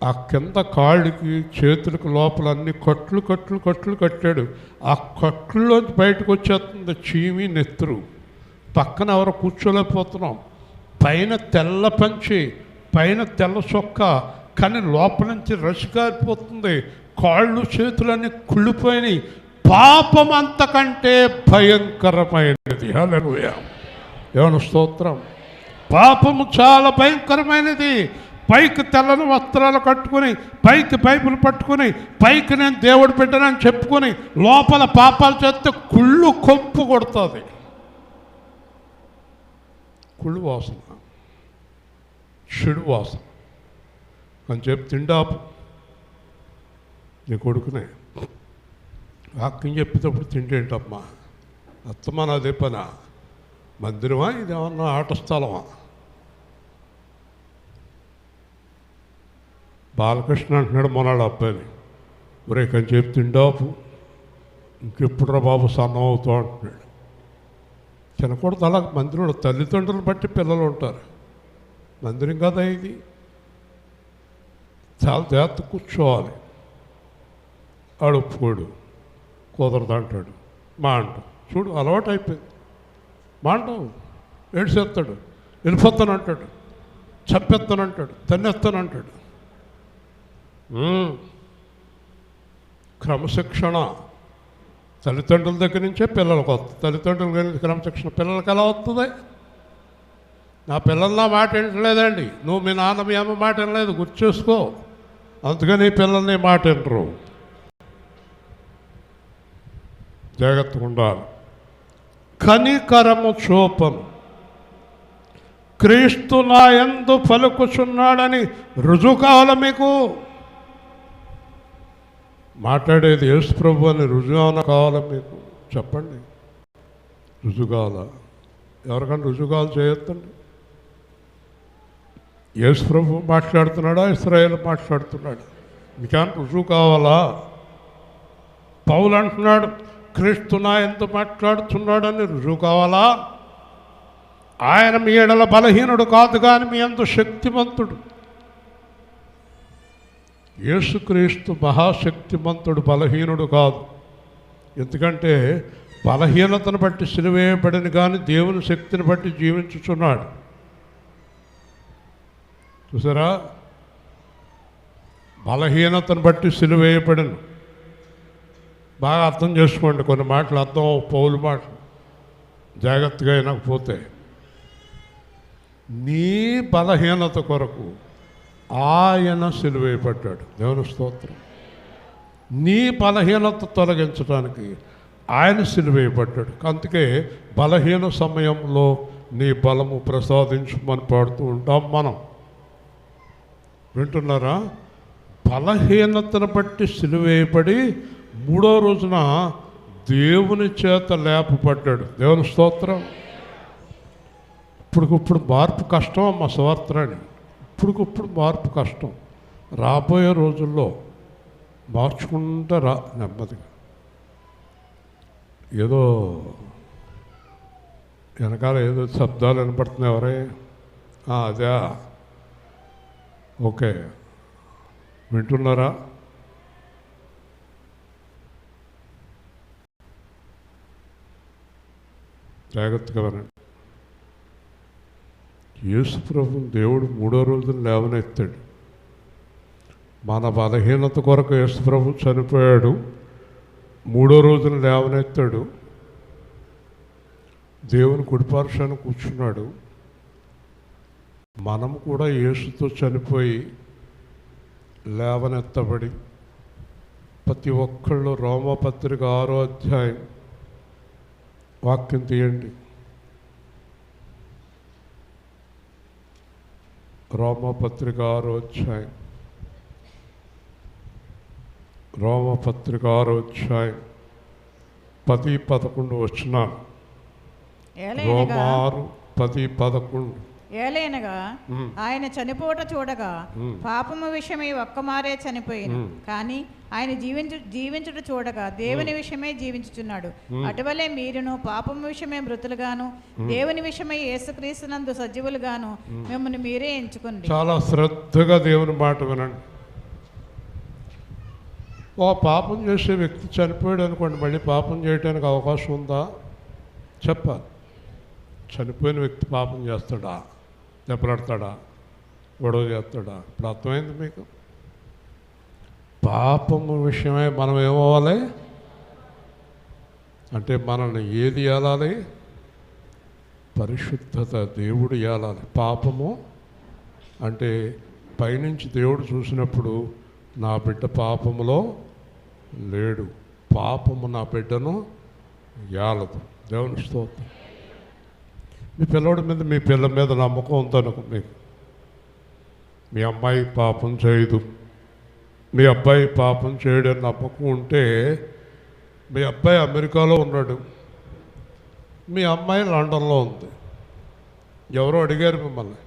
ఆ కింద కాళ్ళకి చేతులకు లోపల అన్ని కట్లు కట్టాడు. ఆ కట్లులోంచి బయటకు వచ్చేస్తుంది చీమి, నెత్తురు. పక్కన ఎవరో కూర్చోలేకపోతున్నాం. పైన తెల్ల పంచి, పైన తెల్ల చొక్క, కానీ లోపల నుంచి రసిగారిపోతుంది. కాళ్ళు చేతులన్నీ కుళ్ళిపోయినాయి. పాపం అంతకంటే భయంకరమైనది. హల్లెలూయా. దేవుని స్తోత్రం. పాపము చాలా భయంకరమైనది. పైకి తెల్లని వస్త్రాలు కట్టుకుని, పైకి బైబిల్ పట్టుకుని, పైకి నేను దేవుడు బిడ్డనని చెప్పుకొని లోపల పాపాలు చేస్తే కుళ్ళు కొంపు కొడుతుంది. కుళ్ళు వాసన, చెడు వాసన. అని చెప్పి తిండాపు నీ కొడుకునే వాక్యం చెప్పేటప్పుడు తింటేంటమ్మా అత్తమా, అదే పనా? మందిరమా ఇదేమన్నా ఆట స్థలమా? బాలకృష్ణ అంటున్నాడు మొన్నాడు అబ్బాయిని, ఒరేకని చెప్పి తిండాపు ఇంకెప్పుడురా బాబు సన్నం అవుతూ అంటున్నాడు. తినకూడదు అలా మందిరంలో తల్లిదండ్రులు బట్టి పిల్లలు ఉంటారు. మందిరం కదా ఇది, చాలా జాగ్రత్త కూర్చోవాలి. ఆడు ఒప్పుకోడు, కుదరదు అంటాడు, మా అంటాం. చూడు అలవాటు అయిపోయింది. మా అంటావు ఏడ్చేస్తాడు, వెళ్ళిపోతానంటాడు, చంపేస్తానంటాడు, తన్నేస్తానంటాడు. క్రమశిక్షణ తల్లిదండ్రుల దగ్గర నుంచే పిల్లలకు వస్తుంది. తల్లిదండ్రుల దగ్గర నుంచి క్రమశిక్షణ పిల్లలకి ఎలా వస్తుంది? నా పిల్లలు నా మాట వినట్లేదండి, నువ్వు మీ నాన్న మీ అమ్మ మాట వినలేదు, గుర్తు చేసుకో. అందుకని పిల్లల్ని మాట వినరు. జాగ్రత్తగా ఉండాలి. కనికరము చూపను, క్రీస్తు నా యందు పలుకుచున్నాడని రుజువు కావాలి మీకు. మాట్లాడేది యేసు ప్రభు అని రుజువు కావాలా మీకు? చెప్పండి, రుజువు కావాలా? ఎవరికైనా రుజువు కావాలి చేయొద్దండి. యేసు ప్రభు మాట్లాడుతున్నాడా, ఇశ్రాయేలు మాట్లాడుతున్నాడు? మీకేమన్నా రుజువు కావాలా? పౌలు అంటున్నాడు క్రీస్తు నా యందు మాట్లాడుతున్నాడని రుజువు కావాలా? ఆయన మీ ఎడల బలహీనుడు కాదు కానీ మీ యందు శక్తిమంతుడు. యేసుక్రీస్తు మహాశక్తిమంతుడు, బలహీనుడు కాదు. ఎందుకంటే బలహీనతను బట్టి సిలువేయబడిన కానీ దేవుని శక్తిని బట్టి జీవించుచున్నాడు. చూసారా, బలహీనతను బట్టి సిలువేయబడిను. బాగా అర్థం చేసుకోండి, కొన్ని మాటలు అర్థం పౌలు మాటలు జాగ్రత్తగా వినకపోతే. నీ బలహీనత కొరకు ఆయన సిలువేయబడ్డాడు. దేవుని స్తోత్రం. నీ బలహీనత తొలగించడానికి ఆయన సిలువేయబడ్డాడు. అందుకే బలహీన సమయంలో నీ బలము ప్రసాదించమని పాడుతూ ఉంటాం మనం. వింటున్నారా? బలహీనతను బట్టి సిలువేయబడి మూడో రోజున దేవుని చేత లేపబడ్డాడు. దేవుని స్తోత్రం. ఇప్పుడుకిప్పుడు మార్పు కష్టం అమ్మ సువార్తని. ఇప్పుడుకిప్పుడు మార్పు కష్టం. రాబోయే రోజుల్లో మార్చుకుంటూ రా నెమ్మదిగా. ఏదో వెనకాల ఏదో శబ్దాలు వినపడుతున్నాయి. ఎవరే? అదే, ఓకే, వింటున్నారా? జాగ్రత్తగా వినండి. యేసు ప్రభు దేవుడు మూడో రోజున లేవనెత్తాడు. మన బలహీనత కొరకు యేసు ప్రభు చనిపోయాడు. మూడో రోజున లేవనెత్తాడు. దేవుని కుడిపార్శ్వాన కూర్చున్నాడు. మనం కూడా యేసుతో చనిపోయి లేవనెత్తబడి ప్రతి ఒక్కళ్ళు రోమపత్రిక 6వ అధ్యాయం వాక్యం తీయండి. రోమపత్రిక 6వ అధ్యాయం, రోమపత్రిక 6వ అధ్యాయం 10-11 వచనాలు. రోమ 6:10-11. ఏలైనగా ఆయన చనిపోట చూడగా పాపము విషయమై ఒక్కమారే చనిపోయింది, కానీ ఆయన జీవించుట చూడగా దేవుని విషయమై జీవించుచున్నాడు. అటువలే మీరును పాపము విషయమై మృతులుగాను దేవుని విషయమై యేసుక్రీస్తునందు సజీవులుగాను మిమ్మల్ని మీరే ఎంచుకోండి. చాలా శ్రద్ధగా దేవుని మాట వినండి. ఓ పాపం చేసే వ్యక్తి చనిపోయాడు అనుకోండి, మళ్ళీ పాపం చేయడానికి అవకాశం ఉందా? చెప్పాలి. చనిపోయిన వ్యక్తి పాపం చేస్తాడా? దెబ్బలాడతాడా? గొడవ చేస్తాడా? ఇప్పుడు అర్థమైంది మీకు? పాపము విషయమై మనం ఏమవ్వాలి అంటే మనల్ని ఏది ఏలాలి? పరిశుద్ధత. దేవుడు ఏలాలి. పాపము అంటే పైనుంచి దేవుడు చూసినప్పుడు నా బిడ్డ పాపములో లేడు, పాపము నా బిడ్డను ఏలదు. దేవుని స్తోత్రం. మీ పిల్లవాడి మీద, మీ పిల్ల మీద నమ్మకం ఉందనుకో మీకు. మీ అమ్మాయి పాపం చేయదు, మీ అబ్బాయి పాపం చేయడని నమ్మకం ఉంటే, మీ అబ్బాయి అమెరికాలో ఉన్నాడు, మీ అమ్మాయి లండన్లో ఉంది. ఎవరో అడిగారు మిమ్మల్ని,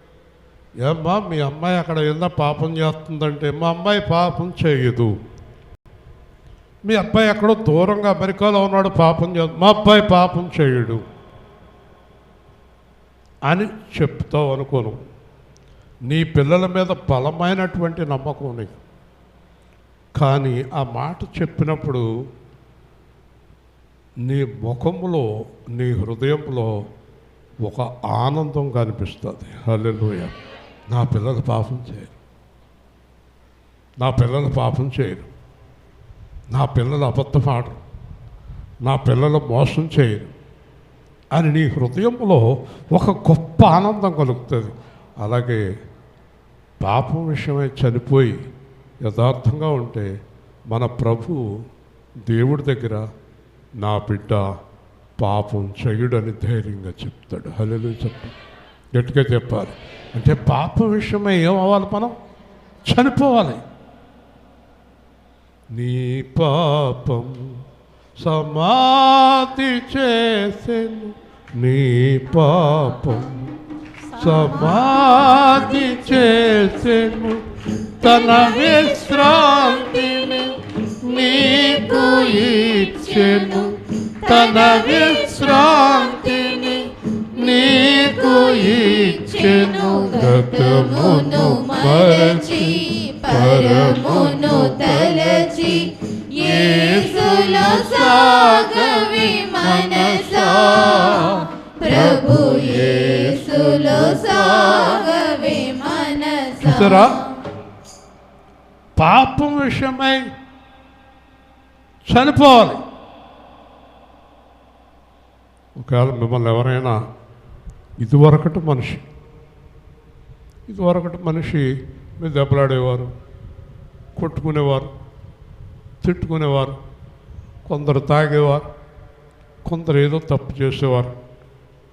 ఏమ్మా మీ అమ్మాయి అక్కడ ఏదైనా పాపం చేస్తుందంటే, మా అమ్మాయి పాపం చేయదు. మీ అబ్బాయి ఎక్కడో దూరంగా అమెరికాలో ఉన్నాడు, పాపం చేస్తాడు. మా అబ్బాయి పాపం చేయడు అని చెప్తావు అనుకోను. నీ పిల్లల మీద బలమైనటువంటి నమ్మకం నీకు, కానీ ఆ మాట చెప్పినప్పుడు నీ ముఖంలో, నీ హృదయంలో ఒక ఆనందం కనిపిస్తుంది. హల్లెలూయా. నా పిల్లలు పాపం చేయరు, నా పిల్లలు పాపం చేయరు, నా పిల్లలు అబద్ధం ఆడరు, నా పిల్లలు మోసం చేయరు అని నీ హృదయంలో ఒక గొప్ప ఆనందం కలుగుతుంది. అలాగే పాపం విషయమై చనిపోయి యథార్థంగా ఉంటే మన ప్రభు దేవుడి దగ్గర నా బిడ్డ పాపం చెయ్యడని ధైర్యంగా చెప్తాడు. హల్లెలూయా. చెప్పు, గట్టిగా చెప్పాలి. అంటే పాపం విషయమై ఏమవ్వాలి? మనం చనిపోవాలి. నీ పాపం సమాధి చేసెను, నీ పాపం సమాధి చేసెను, తన విశ్రాంతిని నీకు ఇచ్చెను, తన విశ్రాంతిని నీకు ఇచ్చెను. గతమును మరచి పరమును తలచి యేసులో సాగవి మనసా, ప్రభు యేసులో సాగవి మనసా. చూసారా, పాపం విషయమై చనిపోవాలి. ఒకవేళ మిమ్మల్ని ఎవరైనా ఇదివరకటి మనిషి మీరు దెబ్బలాడేవారు, కొట్టుకునేవారు, తిట్టుకునేవారు, కొందరు తాగేవారు, కొందరు ఏదో తప్పు చేసేవారు.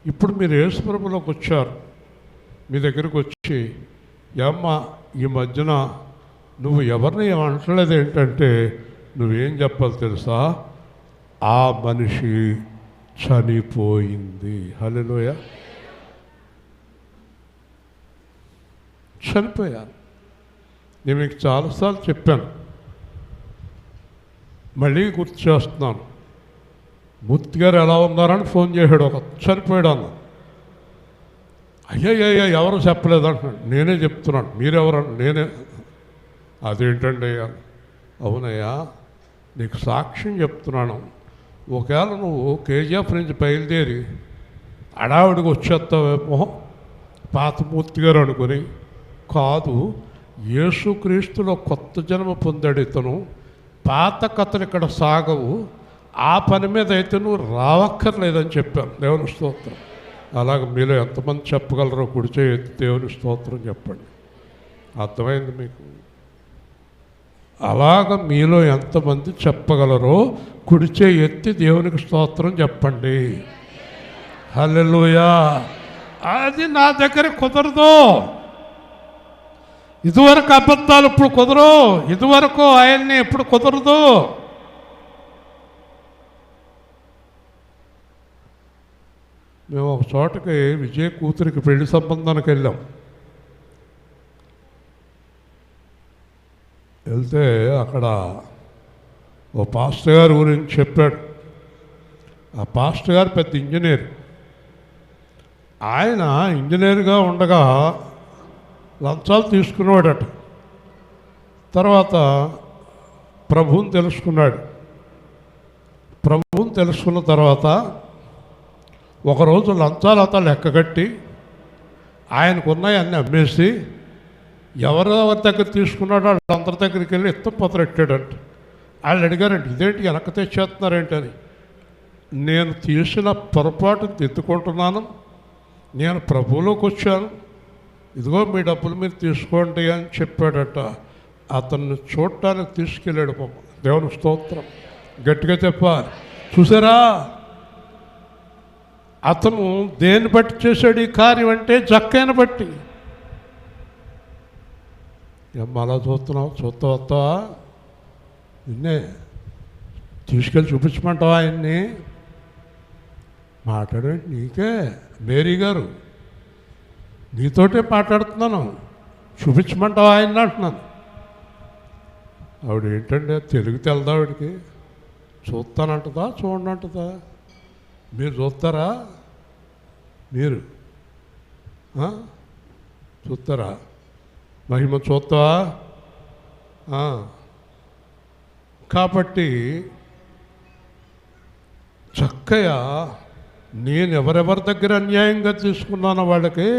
ఇప్పుడు మీరు యేసు ప్రభువులోకి వచ్చారు. మీ దగ్గరికి వచ్చి, ఏమ్మా ఈ మధ్యన నువ్వు ఎవరిని ఏమంటలేదు ఏంటంటే, నువ్వేం చెప్పాలి తెలుసా? ఆ మనిషి చనిపోయింది. హల్లెలూయా. చనిపోయాను. నేను మీకు చాలాసార్లు చెప్పాను, మళ్ళీ గుర్తు చేస్తున్నాను. మూర్తి గారు ఎలా ఉన్నారని ఫోన్ చేశాడు, ఒక చనిపోయాడు అన్న. అయ్యయ్యా ఎవరు చెప్పలేదు అంటున్నాడు. నేనే చెప్తున్నాను. మీరెవరన్నా? నేనే. అదేంటండి అయ్యా? అవునయ్యా, నీకు సాక్ష్యం చెప్తున్నాను. ఒకవేళ నువ్వు కేజీఎఫ్ నుంచి బయలుదేరి అడావిడికి వచ్చేస్తావేమో పాత మూర్తి గారు అనుకుని, కాదు, యేసుక్రీస్తులో కొత్త జన్మ పొందాడు ఇతను. పాత కథలు ఇక్కడ సాగవు, ఆ పని మీద అయితే నువ్వు రావక్కర్లేదని చెప్పాను. దేవుని స్తోత్రం. అలాగే మీలో ఎంతమంది చెప్పగలరో కుడిచే ఎత్తి దేవుని స్తోత్రం చెప్పండి. అర్థమైంది మీకు? అలాగ మీలో ఎంతమంది చెప్పగలరో కుడిచే ఎత్తి దేవునికి స్తోత్రం చెప్పండి. హల్లెలూయా. అది నా దగ్గర కుదరదు. ఇదివరకు అబద్ధాలు ఇప్పుడు కుదరు, ఇదివరకు ఆయన్ని ఎప్పుడు కుదరదు. మేము ఒక చోటకి విజయ్ కూతురికి పెళ్లి సంబంధానికి వెళ్ళాం. వెళ్తే అక్కడ ఓ పాస్టర్ గారి గురించి చెప్పాడు. ఆ పాస్టర్ గారు పెద్ద ఇంజనీర్. ఆయన ఇంజనీర్గా ఉండగా లంచాలు తీసుకునేవాడట. తర్వాత ప్రభువుని తెలుసుకున్నాడు. ప్రభువుని తెలుసుకున్న తర్వాత ఒకరోజు లంచాలంతా లెక్కగట్టి ఆయనకున్నాయి అన్నీ అమ్మేసి ఎవరెవరి దగ్గర తీసుకున్నాడో వాళ్ళందరి దగ్గరికి వెళ్ళి ఎత్తుపత్రెట్టాడంట. వాళ్ళు అడిగారంట, ఇదేంటి వెనక్కి తెచ్చేస్తున్నారేంటని. నేను తీసిన పొరపాటును తిట్టుకుంటున్నాను, నేను ప్రభువులోకి వచ్చాను, ఇదిగో మీ డబ్బులు మీరు తీసుకోండి అని చెప్పాడట. అతన్ని చూడటానికి తీసుకెళ్ళాడు. దేవుని స్తోత్రం. గట్టిగా చెప్పాలి. చూసారా, అతను దేన్ని బట్టి చేశాడు ఈ కార్యం అంటే జక్కైన బట్టి. ఏమ్మా అలా చూస్తున్నావు? చూస్తా వస్తావా? నిన్నే తీసుకెళ్ళి చూపించమంటావా ఆయన్ని? మాట్లాడేంటి? నీకే మేరీ గారు, నీతోటే మాట్లాడుతున్నాను, చూపించమంటావా ఆయన్ని అంటున్నాను. ఆవిడ ఏంటంటే తెలుగు తెలదా ఆవిడికి? చూస్తానంటదా చూడనంటదా? మీరు చూస్తారా? మీరు చూస్తారా? మహిమ చూస్తావా? కాబట్టి చక్కగా నేను ఎవరెవరి దగ్గర అన్యాయంగా తీసుకున్నానో వాళ్ళకి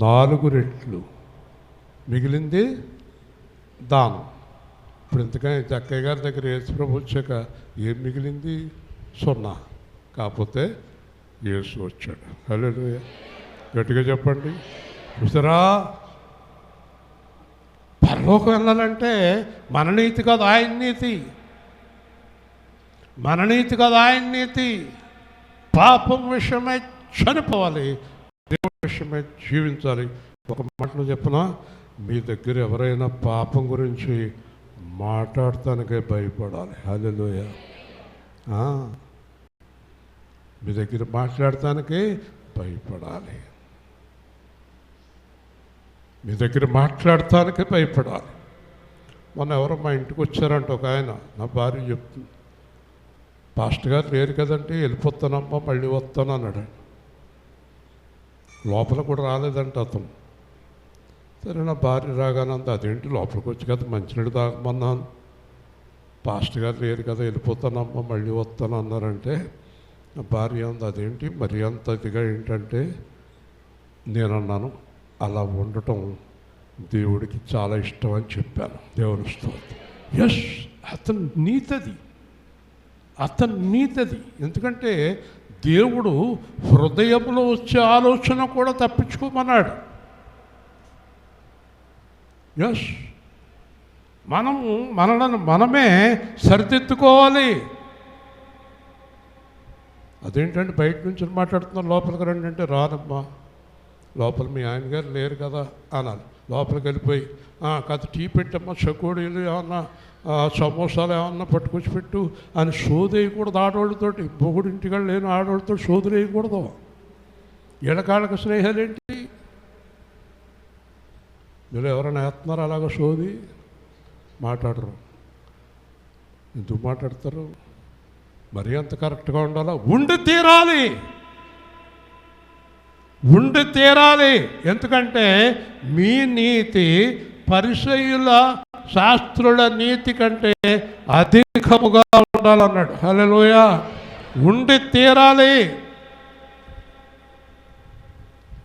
4 రెట్లు మిగిలింది దానం. ఇప్పుడు ఇంతకని చక్కయ్య గారి దగ్గర యేసుప్రభు వచ్చాక ఏం మిగిలింది? 0. కాకపోతే యేసు వచ్చాడు. హల్లెలూయా, గట్టిగా చెప్పండి. చూసారా, పరలోకం వెళ్ళాలంటే మన నీతి కాదు ఆయన నీతి, మన నీతి కాదు ఆయన నీతి. పాపం విషయమై చనిపోవాలి, దేవుడి విషయమై జీవించాలి. ఒక మాటలో చెప్పనా, మీ దగ్గర ఎవరైనా పాపం గురించి మాట్లాడటానికే భయపడాలి. హల్లెలూయా. మీ దగ్గర మాట్లాడటానికి భయపడాలి, మీ దగ్గర మాట్లాడటానికి భయపడాలి. మొన్న ఎవరో మా ఇంటికి వచ్చారంట ఒక ఆయన, నా భార్య చెప్తుంది, పాస్టర్ గారు లేరు కదంటే వెళ్ళిపోతానమ్మా మళ్ళీ వస్తాను అన్నాడు. లోపల కూడా రాలేదంట అతను. సరే నా భార్య రాగానంత, అదేంటి లోపలికి వచ్చి కదా మంచినీళ్ళు తాగమన్నాను, పాస్టర్ గారు లేరు కదా వెళ్ళిపోతానమ్మా మళ్ళీ వస్తాను అన్నారంటే నా భార్య అంది, అదేంటి మరి అంత ఇదిగా ఏంటంటే నేనన్నాను, అలా ఉండటం దేవుడికి చాలా ఇష్టం అని చెప్పాను. దేవుని స్తోత్రం. ఎస్, అతని నీతది, అతని నీతది. ఎందుకంటే దేవుడు హృదయంలో వచ్చే ఆలోచన కూడా తప్పించుకోమన్నాడు. ఎస్, మనలను మనమే సరిదిద్దుకోవాలి. అదేంటంటే బయట నుంచి మాట్లాడుతున్నాం, లోపలికి రండి అంటే రానమ్మా, లోపల మీ ఆయన గారు లేరు కదా అనాలి. లోపలికి వెళ్ళిపోయి కాదు టీ పెట్టమ్మా, చకోడీలు ఏమన్నా సమోసాలు ఏమన్నా పట్టుకొచ్చి పెట్టు అని సోదేయకూడదు. ఆడవాళ్ళతోటి మొగుడు ఇంటికాడ లేని ఆడవాళ్ళతో సోదులు వేయకూడదు. ఎడకాళ్ళకి స్నేహాలు ఏంటి? మీరు ఎవరైనా వేస్తున్నారు అలాగ సోది? మాట్లాడరు. ఎందుకు మాట్లాడతారు? మరీ అంత కరెక్ట్గా ఉండాలా? ఉండి తీరాలి, ఉండి తీరాలి. ఎందుకంటే మీ నీతి పరిసయ్యుల శాస్త్రుల నీతి కంటే అధికముగా ఉండాలన్నాడు. హల్లెలూయా. ఉండి తీరాలి,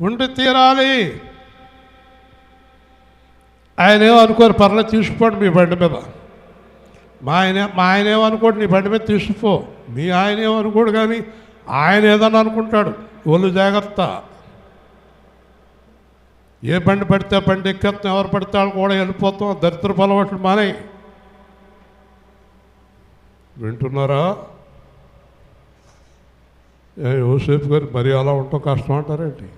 ఉండి తీరాలి. ఆయన ఏమనుకోరు, పర్లేదు తీసుకుపోండి మీ బండి మీద. మా ఆయన ఏమనుకోడు, నీ బండి మీద తీసుకుపో. మీ ఆయన ఏమనుకోడు, కానీ ఆయన ఏదన్నా అనుకుంటాడు. ఒళ్ళు జాగ్రత్త. ఏ బండి పడితే బండి ఎక్కేస్తాం, ఎవరు పడితే వాళ్ళు కూడా వెళ్ళిపోతాం. దరిద్ర అలవాట్లు మానే. వింటున్నారా? యోసేపు గారు మరి అలా ఉంటాం కష్టం అంటారేంటి?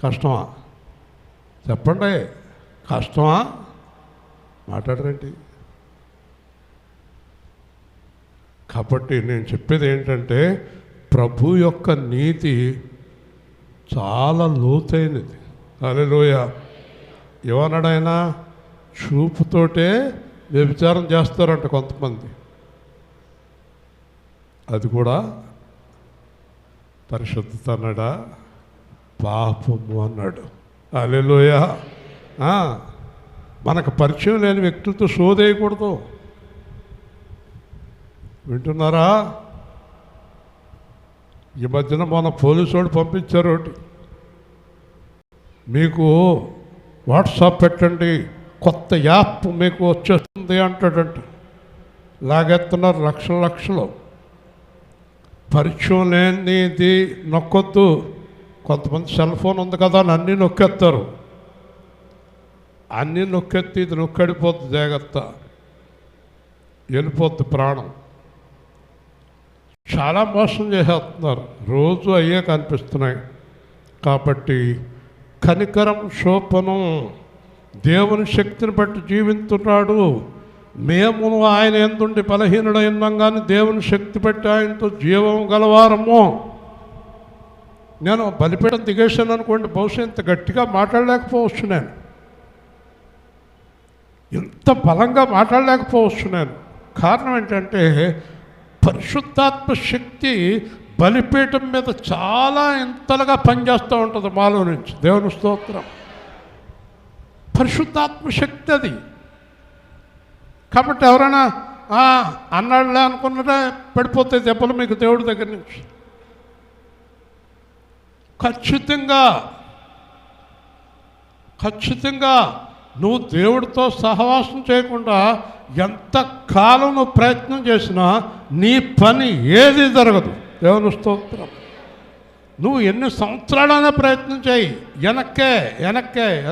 కష్టమా? చెప్పండి, కష్టమా? మాట్లాడరేంటి? కాబట్టి నేను చెప్పేది ఏంటంటే ప్రభు యొక్క నీతి చాలా లోతైనది. హల్లెలూయా. ఏమన్నాడు ఆయన? చూపుతోటే వ్యభిచారం చేస్తారంట కొంతమంది, అది కూడా పరిశుద్ధత అన్నాడా? పాపము అన్నాడు. హల్లెలూయా. మనకు పరిచయం లేని వ్యక్తులతో సోదేయకూడదు. వింటున్నారా? ఈ మధ్యన మన పోలీసు వాడు పంపించారు ఒకటి, మీకు వాట్సాప్ పెట్టండి కొత్త యాప్ మీకు వచ్చేస్తుంది అంటాడంట. లాగెత్తున్నారు లక్షల లక్షలు. పరిచయం లేనిది నొక్కొద్దు. కొంతమంది సెల్ ఫోన్ ఉంది కదా అని అన్నీ నొక్కేస్తారు. అన్నీ నొక్కెత్తి ఇది నొక్కడిపోద్ది, జాగ్రత్త, వెళ్ళిపోద్ది ప్రాణం. చాలా మోసం చేసేస్తున్నారు, రోజు అయ్యే కనిపిస్తున్నాయి. కాబట్టి కనికరం శోపనం, దేవుని శక్తిని బట్టి జీవిస్తున్నాడు. మేము ఆయన ఎందుండి బలహీనుడైనాం కానీ దేవుని శక్తి బట్టి ఆయనతో జీవం గలవారము. నేను బలిపీఠం దిగేశాను అనుకోండి, బహుశా ఇంత గట్టిగా మాట్లాడలేకపోవచ్చు, నేను ఇంత బలంగా మాట్లాడలేకపోవచ్చు. నేను కారణం ఏంటంటే పరిశుద్ధాత్మ శక్తి బలిపీఠం మీద చాలా ఇంతలుగా పనిచేస్తూ ఉంటుంది మాలో నుంచి. దేవుని స్తోత్రం. పరిశుద్ధాత్మ శక్తి అది. కాబట్టి ఎవరైనా అన్నాడులే అనుకున్నారా పడిపోతే దెబ్బలు మీకు దేవుడి దగ్గర నుంచి. ఖచ్చితంగా నువ్వు దేవుడితో సహవాసం చేయకుండా ఎంత కాలం నువ్వు ప్రయత్నం చేసినా నీ పని ఏది జరగదు. దేవుని స్తోత్రం. నువ్వు ఎన్ని సంవత్సరాలైనా ప్రయత్నం చేయి,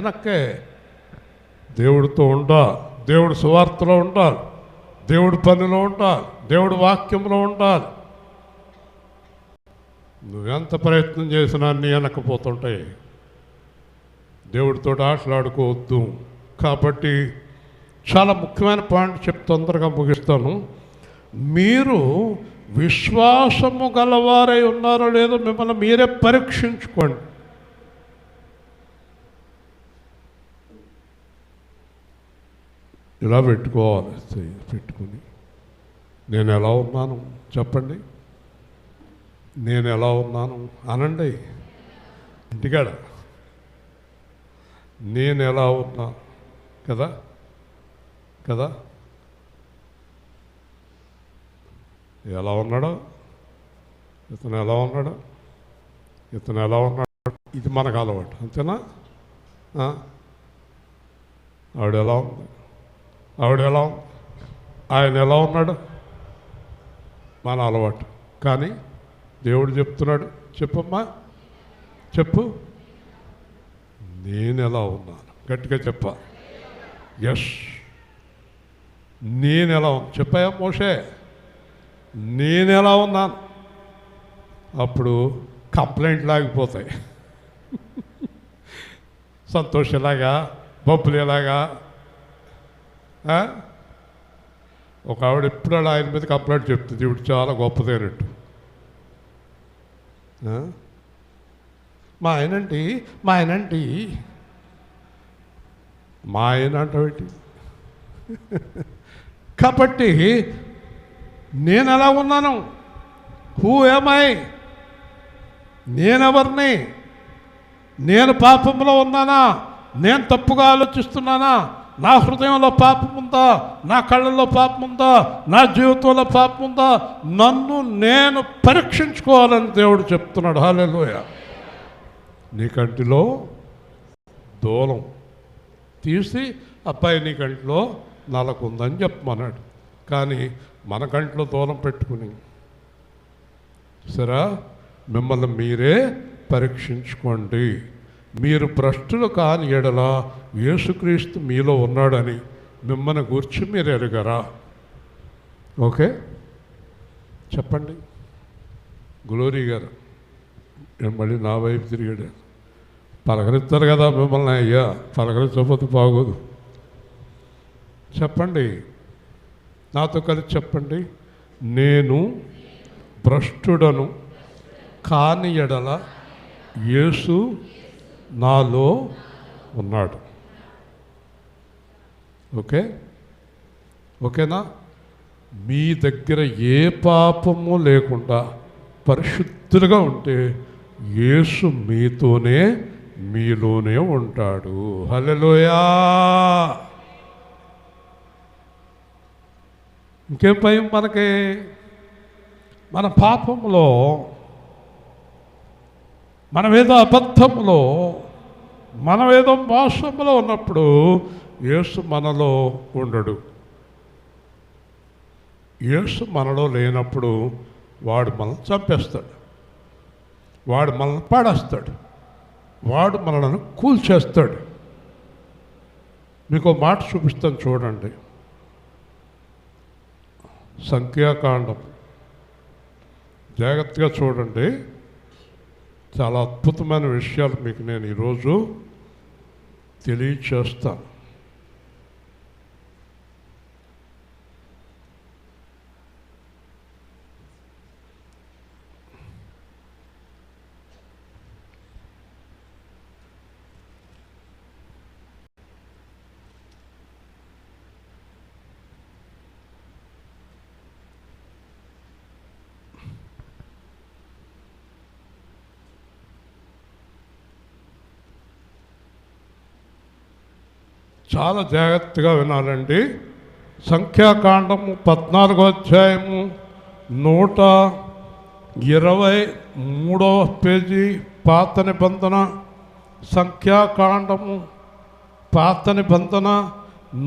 వెనక్కే దేవుడితో ఉండాలి, దేవుడి సువార్తలో ఉండాలి, దేవుడి పనిలో ఉండాలి, దేవుడి వాక్యంలో ఉండాలి. నువ్వెంత ప్రయత్నం చేసినా అన్నీ వెనక్కిపోతుంటాయి. దేవుడితో ఆటలాడుకోవద్దు. కాబట్టి చాలా ముఖ్యమైన పాయింట్ చెప్తే తొందరగా ముగిస్తాను. మీరు విశ్వాసము గలవారై ఉన్నారో లేదో మిమ్మల్ని మీరే పరీక్షించుకోండి. ఇలా పెట్టుకోవాలి. పెట్టుకుని నేను ఎలా ఉన్నాను చెప్పండి, నేను ఎలా ఉన్నాను అనండి. ఇంటికాడ నేను ఎలా ఉన్నాను కదా ఎలా ఉన్నాడో ఇతను ఎలా ఉన్నాడు, ఇది మనకు అలవాటు. అంతేనా? ఆవిడ ఎలా ఉంది, ఆయన ఎలా ఉన్నాడు, మన అలవాటు. కానీ దేవుడు చెప్తున్నాడు, చెప్పమ్మా చెప్పు, నేను ఎలా ఉన్నాను గట్టిగా చెప్పా. ఎస్, నేను ఎలా చెప్పాయా మోషే, నేను ఎలా ఉన్నాను. అప్పుడు కంప్లైంట్లు ఆగిపోతాయి. సంతోష్ ఎలాగా, బొబ్బులు ఎలాగా. ఒక ఆవిడ ఎప్పుడు ఆయన మీద కంప్లైంట్ చెప్తుంది, ఇప్పుడు చాలా గొప్పదేనట్టు. మా ఆయన అంటావేంటి? కాబట్టి నేను ఎలా ఉన్నాను, హూ ఏమై, నేనెవరిని, నేను పాపంలో ఉన్నానా, నేను తప్పుగా ఆలోచిస్తున్నానా, నా హృదయంలో పాపం ఉందా, నా కళ్ళల్లో పాపం ఉందా, నా జీవితంలో పాపం ఉందా, నన్ను నేను పరీక్షించుకోవాలని దేవుడు చెప్తున్నాడు. హల్లెలూయా. నీ కంటిలో దూలం తీసి అబ్బాయి నీ కంటిలో నలకుందని చెప్పమన్నాడు. కానీ మన కంటిలో దూలం పెట్టుకుని సరే మిమ్మల్ని మీరే పరీక్షించుకోండి. మీరు భ్రష్టులు కాని ఎడల యేసుక్రీస్తు మీలో ఉన్నాడని మిమ్మల్ని గూర్చి మీరు ఎరగరా? ఓకే చెప్పండి. గ్లోరీ గారు మళ్ళీ నా వైపు తిరిగాడు. పలకరిస్తారు కదా మిమ్మల్ని. అయ్యా పలకరించకపోతే బాగోదు. చెప్పండి, నాతో కలిసి చెప్పండి. నేను భ్రష్టుడను కాని ఎడల యేసు నాలో ఉన్నాడు. ఓకేనా? మీ దగ్గర ఏ పాపము లేకుండా పరిశుద్ధులుగా ఉంటే యేసు మీలోనే ఉంటాడు. హల్లెలూయా. ఇంకేం భయం మనకి? మన పాపంలో, మనమేదో అబద్ధంలో, మనమేదో మోసంలో ఉన్నప్పుడు యేసు మనలో ఉండడు. యేసు మనలో లేనప్పుడు వాడు మనల్ని చంపేస్తాడు, వాడు మనల్ని పాడేస్తాడు, వాడు మనల్ని కూల్చేస్తాడు. మీకు మాట చూపిస్తాను చూడండి. సంఖ్యాకాండం జాగ్రత్తగా చూడండి. చాలా అద్భుతమైన విషయాలు మీకు నేను ఈరోజు తెలియచేస్తాను. చాలా జాగ్రత్తగా వినాలండి. సంఖ్యాకాండము 14వ అధ్యాయము 123వ పేజీ పాత నిబంధన. సంఖ్యాకాండము పాత నిబంధన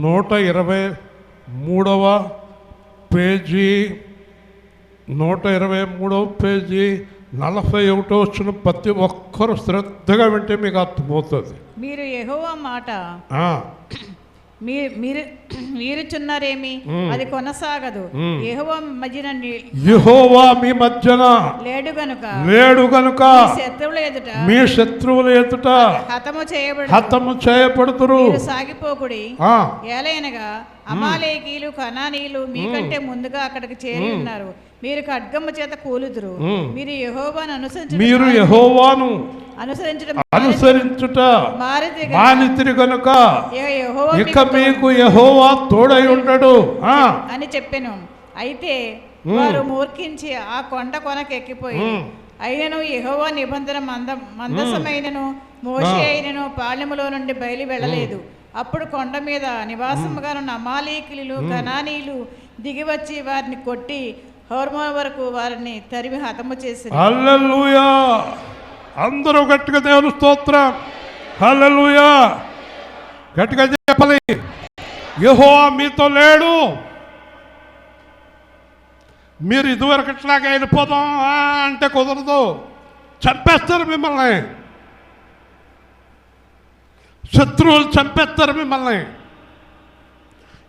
123వ పేజీ 123వ పేజీ 41వ వచనం ప్రతి ఒక్కరు శ్రద్ధగా వింటే మీకు అర్థమవుతుంది. మీరు యెహోవా మాట ఆ, మీరుచున్నారేమి, అది కొనసాగదు. యెహోవా మధ్యన యెహోవా మీ మధ్యన లేడు గనుక మీ శత్రువుల ఎదుట హతము చేయబడుతురు. సాగిపోకుడి. ఏలైనగా అమాలేకీలు కనానీయులు మీకంటే ముందుగా అక్కడికి చేరి ఉన్నారు. మీరు ఖడ్గము చేత కూలుదురు. మీరు యెహోవాను అనుసరించుట మానితిరి గనుక ఇక మీకు యెహోవా తోడై ఉండడు అని చెప్పెను. అయితే వారు మూర్ఖించి ఆ కొండ కొనకెక్కిపోయి, అయినను యెహోవా నిబంధన మందసమైనను మోషే అయినను పాళెములో నుండి బయలు వెళ్ళలేదు. అప్పుడు కొండ మీద నివాసముగా ఉన్న అమాలేకీయులు కనానీయులు దిగివచ్చి వారిని కొట్టి హోర్మోన్ వరకు వారిని తరిమి హతము చేసి. హల్లెలూయా! అందరూ గట్టిగా దేవుని స్తోత్రం. హల్లెలూయా! గట్టిగా చెప్పాలి. యెహోవా మీతో లేడు. మీరు ఇదివరకు ఇట్లాగా వెళ్ళిపోదాం అంటే కుదరదు. చంపేస్తారు మిమ్మల్ని. శత్రువులు చంపేస్తారు మిమ్మల్ని.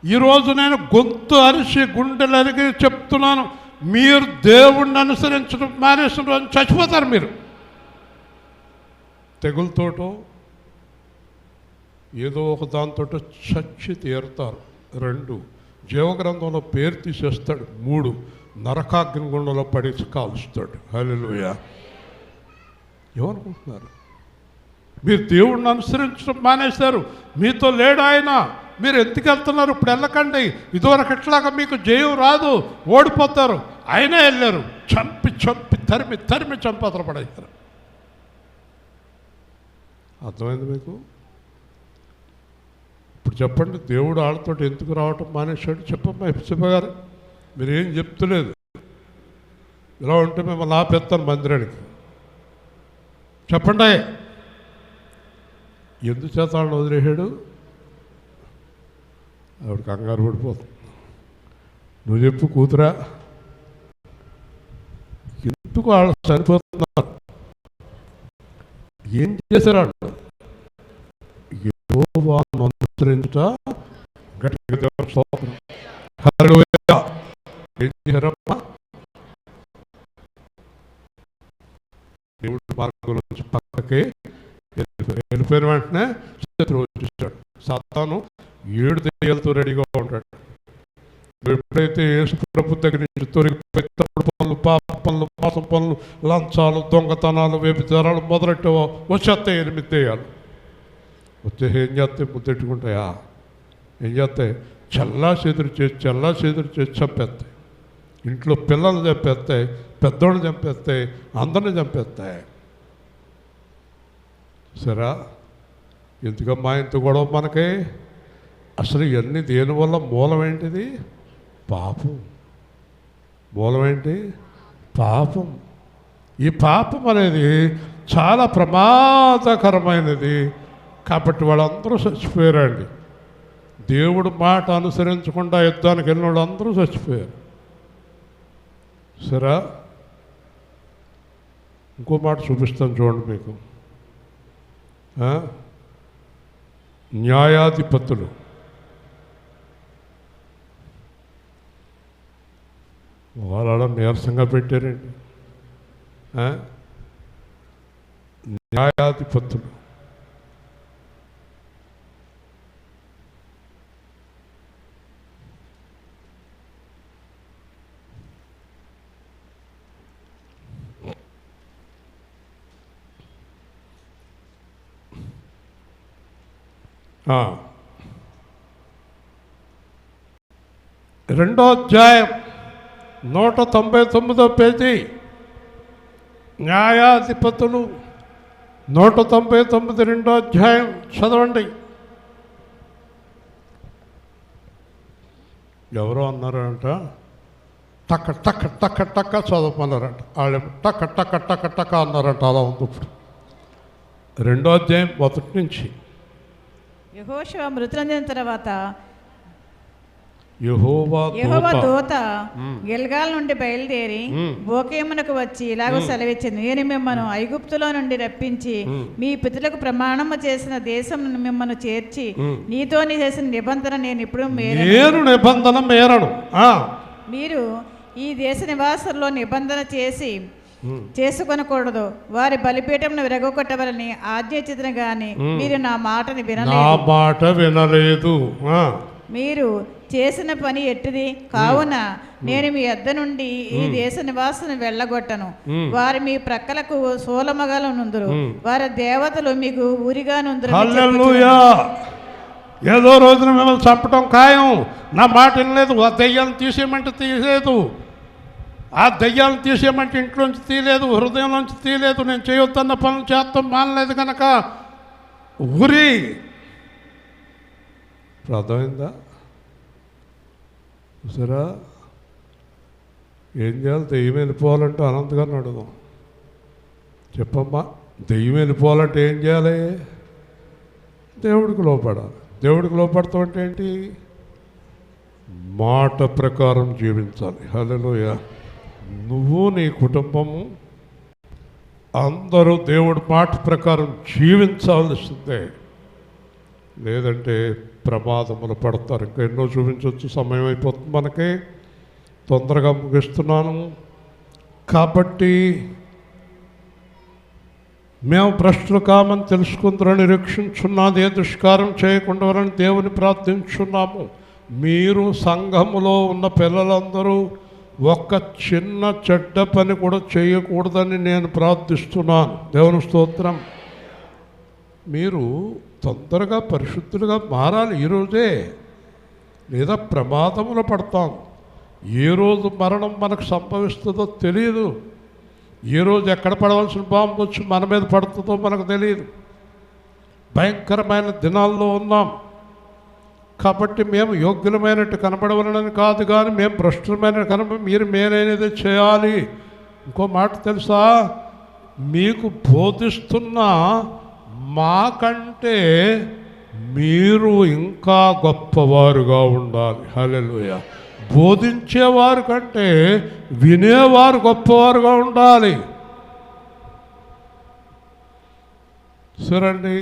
ఈరోజు నేను గొంతు అరిసి గుండెలు అరిగి చెప్తున్నాను, మీరు దేవుణ్ణి అనుసరించడం మానేసిన రోజు చచ్చిపోతారు. మీరు తెగులతోటో ఏదో ఒక దాంతో చచ్చి తీరుతారు. 2 జీవగ్రంథంలో పేరు తీసేస్తాడు. 3 నరకాగ్నిగుండంలో పడి కాలుస్తాడు. హల్లెలూయా! ఏమనుకుంటున్నారు? మీరు దేవుణ్ణి అనుసరించడం మానేశారు. మీతో లేడు ఆయన. మీరు ఎందుకు వెళ్తున్నారు? ఇప్పుడు వెళ్ళకండి. ఇదివరకు ఎట్లాగా మీకు జయం రాదు, ఓడిపోతారు. అయినా వెళ్ళారు. చంపి తరిమి చంపతలు పడేశారు. అర్థమైంది మీకు? ఇప్పుడు చెప్పండి, దేవుడు వాళ్ళతో ఎందుకు రావటం మానేశాడు? చెప్పమ్మా చెప్పగారు. మీరేం చెప్తలేదు. ఇలా ఉంటే మిమ్మల్ని ఆపేస్తాను మందిరానికి. చెప్పండి, ఎందుచేత వాళ్ళని వదిలేశాడు? ఆవిడ కంగారు పడిపోతుంది. నువ్వు చెప్పు కూతురా, ఎందుకు వాళ్ళు చనిపోతున్నారు? ఏం చేశారు వాళ్ళు? యెహోవాను అనుసరించుట గట్టిగా దేవుని స్తోత్రం. హల్లెలూయా! ఏం చేశారమ్మా? దేవుడి మార్గంలో నుంచి పక్కకి వెళ్ళిపోయిన వెంటనే శత్రువు వచ్చేసాడు. సాతాను 7 దెయ్యాలతో రెడీగా ఉంటాడు. ఎప్పుడైతే యేసు ప్రభు దగ్గర నుంచి తొలగిపోయి తప్పుడు పనులు, పాప పనులు, మోసం పనులు, లంచాలు, దొంగతనాలు, వ్యభిచారాలు మొదలెట్టవో వచ్చేస్తాయి 8 దెయ్యాలు. వచ్చే ఏం చేస్తాయి? ముద్దెట్టుకుంటాయా? ఏం చేస్తాయి? చల్లా చెదురు చేసి చంపేస్తాయి. ఇంట్లో పిల్లలు చంపేస్తాయి, పెద్దోళ్ళు చంపేస్తాయి, అందరిని చంపేస్తాయి. సరే, ఎందుకమ్మా ఇంత గొడవ మనకి? అసలు ఇవన్నీ దేనివల్ల? మూలం ఏంటిది? పాపం. మూలం ఏంటి? పాపం. ఈ పాపం అనేది చాలా ప్రమాదకరమైనది. కాబట్టి వాళ్ళందరూ చచ్చిపోయారండి. దేవుడు మాట అనుసరించకుండా యుద్ధానికి వెళ్ళిన వాళ్ళు అందరూ చచ్చిపోయారు. సరే, ఇంకో మాట చూపిస్తాను చూడండి మీకు. న్యాయాధిపతులు వాళ్ళ నీరసంగా పెట్టారండి. న్యాయాధిపతులు రెండో అధ్యాయం 199వ పేజీ. న్యాయాధిపతులు 199 రెండో అధ్యాయం చదవండి. ఎవరో అన్నారంట, టక్క టక్క టక్క టక్క చదవమన్నారంట. వాళ్ళు టక్క టక్క టక్క టక్క అన్నారంట. అలా ఉంది ఇప్పుడు. 2వ అధ్యాయం 1 నుంచి. యెహోషువ మృతులందిన తర్వాత యెహోవా దూత గిల్గాల్ నుండి బయలుదేరి బోకేమునకు వచ్చి ఇలాగో సెలవిచ్చింది, నేను మిమ్మల్ని ఐగుప్తులో నుండి రప్పించి మీ పితరులకు ప్రమాణము చేసిన దేశం మిమ్మల్ని చేర్చి నీతో చేసిన నిబంధన నేను ఇప్పుడు నిబంధన మేరను. మీరు ఈ దేశ నివాసుల్లో నిబంధన చేసుకొనకూడదు, వారి బలిపీఠంను విరగొట్టవలని ఆజ్ఞించిన గాని మీరు నా మాటని వినలేదు. మీరు చేసిన పని ఎట్టిది కావున నేను మీ యొద్ద నుండి ఈ దేశ నివాసును వెళ్ళగొట్టను. వారు మీ ప్రక్కలకు సోలమగలు నుందురు, వారి దేవతలు మీకు ఊరిగా నుందురు. ఏదో రోజున మిమ్మల్ని చంపటం ఖాయం. నా మాట వినలేదు. ఆ దెయ్యాలను తీసేయమంటే తీయలేదు. ఆ దెయ్యాలను తీసేయమంటే ఇంట్లోంచి తీయలేదు, హృదయంలోంచి తీయలేదు. నేను చేయొద్దన్న పనులు చేస్తాం మానలేదు కనుక ఊరి. అర్థమైందా? చూసారా? ఏం చేయాలి? దెయ్యం వెళ్ళిపోవాలంటే అనంతగారిని అడుగుదాం. చెప్పమ్మా, దెయ్యం వెళ్ళిపోవాలంటే ఏం చేయాలి? దేవుడికి లోపడాలి. దేవుడికి లోపడతాం అంటే ఏంటి? మాట ప్రకారం జీవించాలి. హల్లెలూయా. నువ్వు నీ కుటుంబము అందరూ దేవుడి మాట ప్రకారం జీవించాల్సిందే, లేదంటే ప్రమాదములు పడతారు. ఇంకా ఎన్నో చూపించవచ్చు, సమయం అయిపోతుంది మనకి. తొందరగా ముగిస్తున్నాను. కాబట్టి మేము భ్రష్టులు కామని తెలుసుకుందరని నిరీక్షించున్నది, ఏ దుష్కారం చేయకుండా వలని దేవుని ప్రార్థించున్నాము. మీరు సంఘములో ఉన్న పిల్లలందరూ ఒక్క చిన్న చెడ్డ పని కూడా చేయకూడదని నేను ప్రార్థిస్తున్నాను. దేవుని స్తోత్రం. మీరు తొందరగా పరిశుద్ధులుగా మారాలి ఈరోజే, లేదా ప్రమాదములు పడతాం. ఏ రోజు మరణం మనకు సంభవిస్తుందో తెలియదు. ఏ రోజు ఎక్కడ పడవలసిన బాంబు వచ్చి మన మీద పడుతుందో మనకు తెలియదు. భయంకరమైన దినాల్లో ఉన్నాం. కాబట్టి మేము యోగ్యులమైనట్టు కనపడవలనని కాదు, కానీ మేము భ్రష్టులమైన మీరు మేలైనది చేయాలి. ఇంకో మాట తెలుసా? మీకు బోధిస్తున్న మాకంటే మీరు ఇంకా గొప్పవారుగా ఉండాలి. హల్లెలూయా. బోధించేవారు కంటే వినేవారు గొప్పవారుగా ఉండాలి. సరేండి,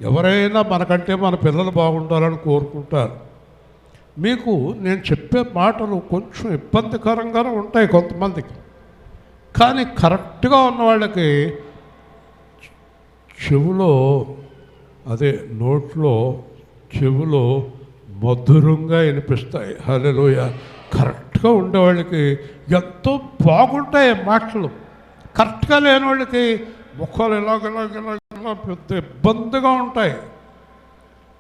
ఎవరైనా మనకంటే మన పిల్లలు బాగుండాలని కోరుకుంటారు. మీకు నేను చెప్పే మాటలు కొంచెం ఇబ్బందికరంగానే ఉంటాయి కొంతమందికి, కానీ కరెక్ట్గా ఉన్న వాళ్ళకి చెవులో, అదే నోట్లో చెవులో మధురంగా వినిపిస్తాయి. హల్లెలూయా. కరెక్ట్గా ఉండేవాళ్ళకి ఎంతో బాగుంటాయి మాటలు. కరెక్ట్గా లేని వాళ్ళకి ముఖాలు ఇలాగ పెద్ద ఇబ్బందిగా ఉంటాయి.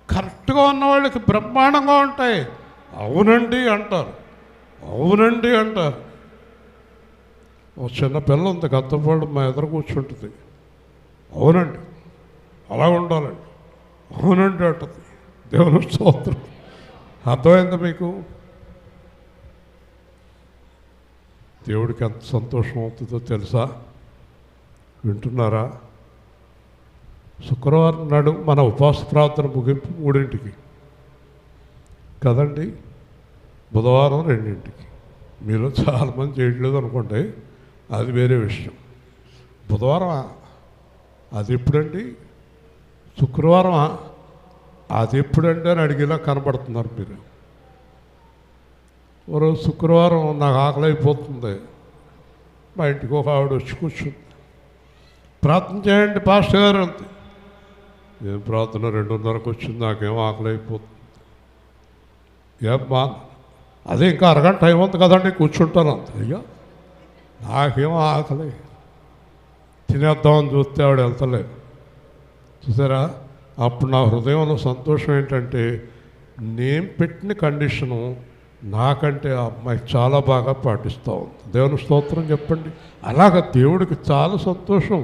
కరెక్ట్గా ఉన్నవాళ్ళకి బ్రహ్మాండంగా ఉంటాయి. అవునండి అంటారు, అవునండి అంటారు. ఒక చిన్న పిల్ల ఉంది, గద్దపాడు మా ఎదురు కూర్చుంటుంది. అవునండి, అలా ఉండాలండి, అవునండి అంటుంది. దేవుని స్తోత్రం. అర్థమైందా మీకు? దేవుడికి ఎంత సంతోషం అవుతుందో తెలుసా? వింటున్నారా? శుక్రవారం నాడు మన ఉపవాస ప్రార్థన ముగింపు 3ంటికి కదండి, బుధవారం 2ంటికి. మీరు చాలామంది చేయట్లేదు అనుకోండి, అది వేరే విషయం. బుధవారం అది ఎప్పుడండి, శుక్రవారం అది ఎప్పుడండి అని అడిగేలా కనబడుతున్నారు మీరు. రోజు శుక్రవారం నాకు ఆకలి అయిపోతుంది, మా ఇంటికి ఒక ఆవిడ వచ్చి కూర్చుంది. ప్రార్థన చేయండి పాస్టర్ గారు అంతే. ఏం ప్రార్థన? 2:30కు వచ్చింది, నాకేమో ఆకలి అయిపోతుంది. ఏమ్మా? అదే ఇంకా అరగంట టైం ఉంది కదండి, కూర్చుంటాను అంత. అయ్యా నాకేమో ఆకలి, తినేద్దామని చూస్తే ఆవిడ వెళ్తలేదు. చూసారా? అప్పుడు నా హృదయంలో సంతోషం ఏంటంటే, నేను పెట్టిన కండిషను నాకంటే ఆ అమ్మాయి చాలా బాగా పాటిస్తూ ఉంది. దేవుని స్తోత్రం చెప్పండి. అలాగ దేవుడికి చాలా సంతోషం.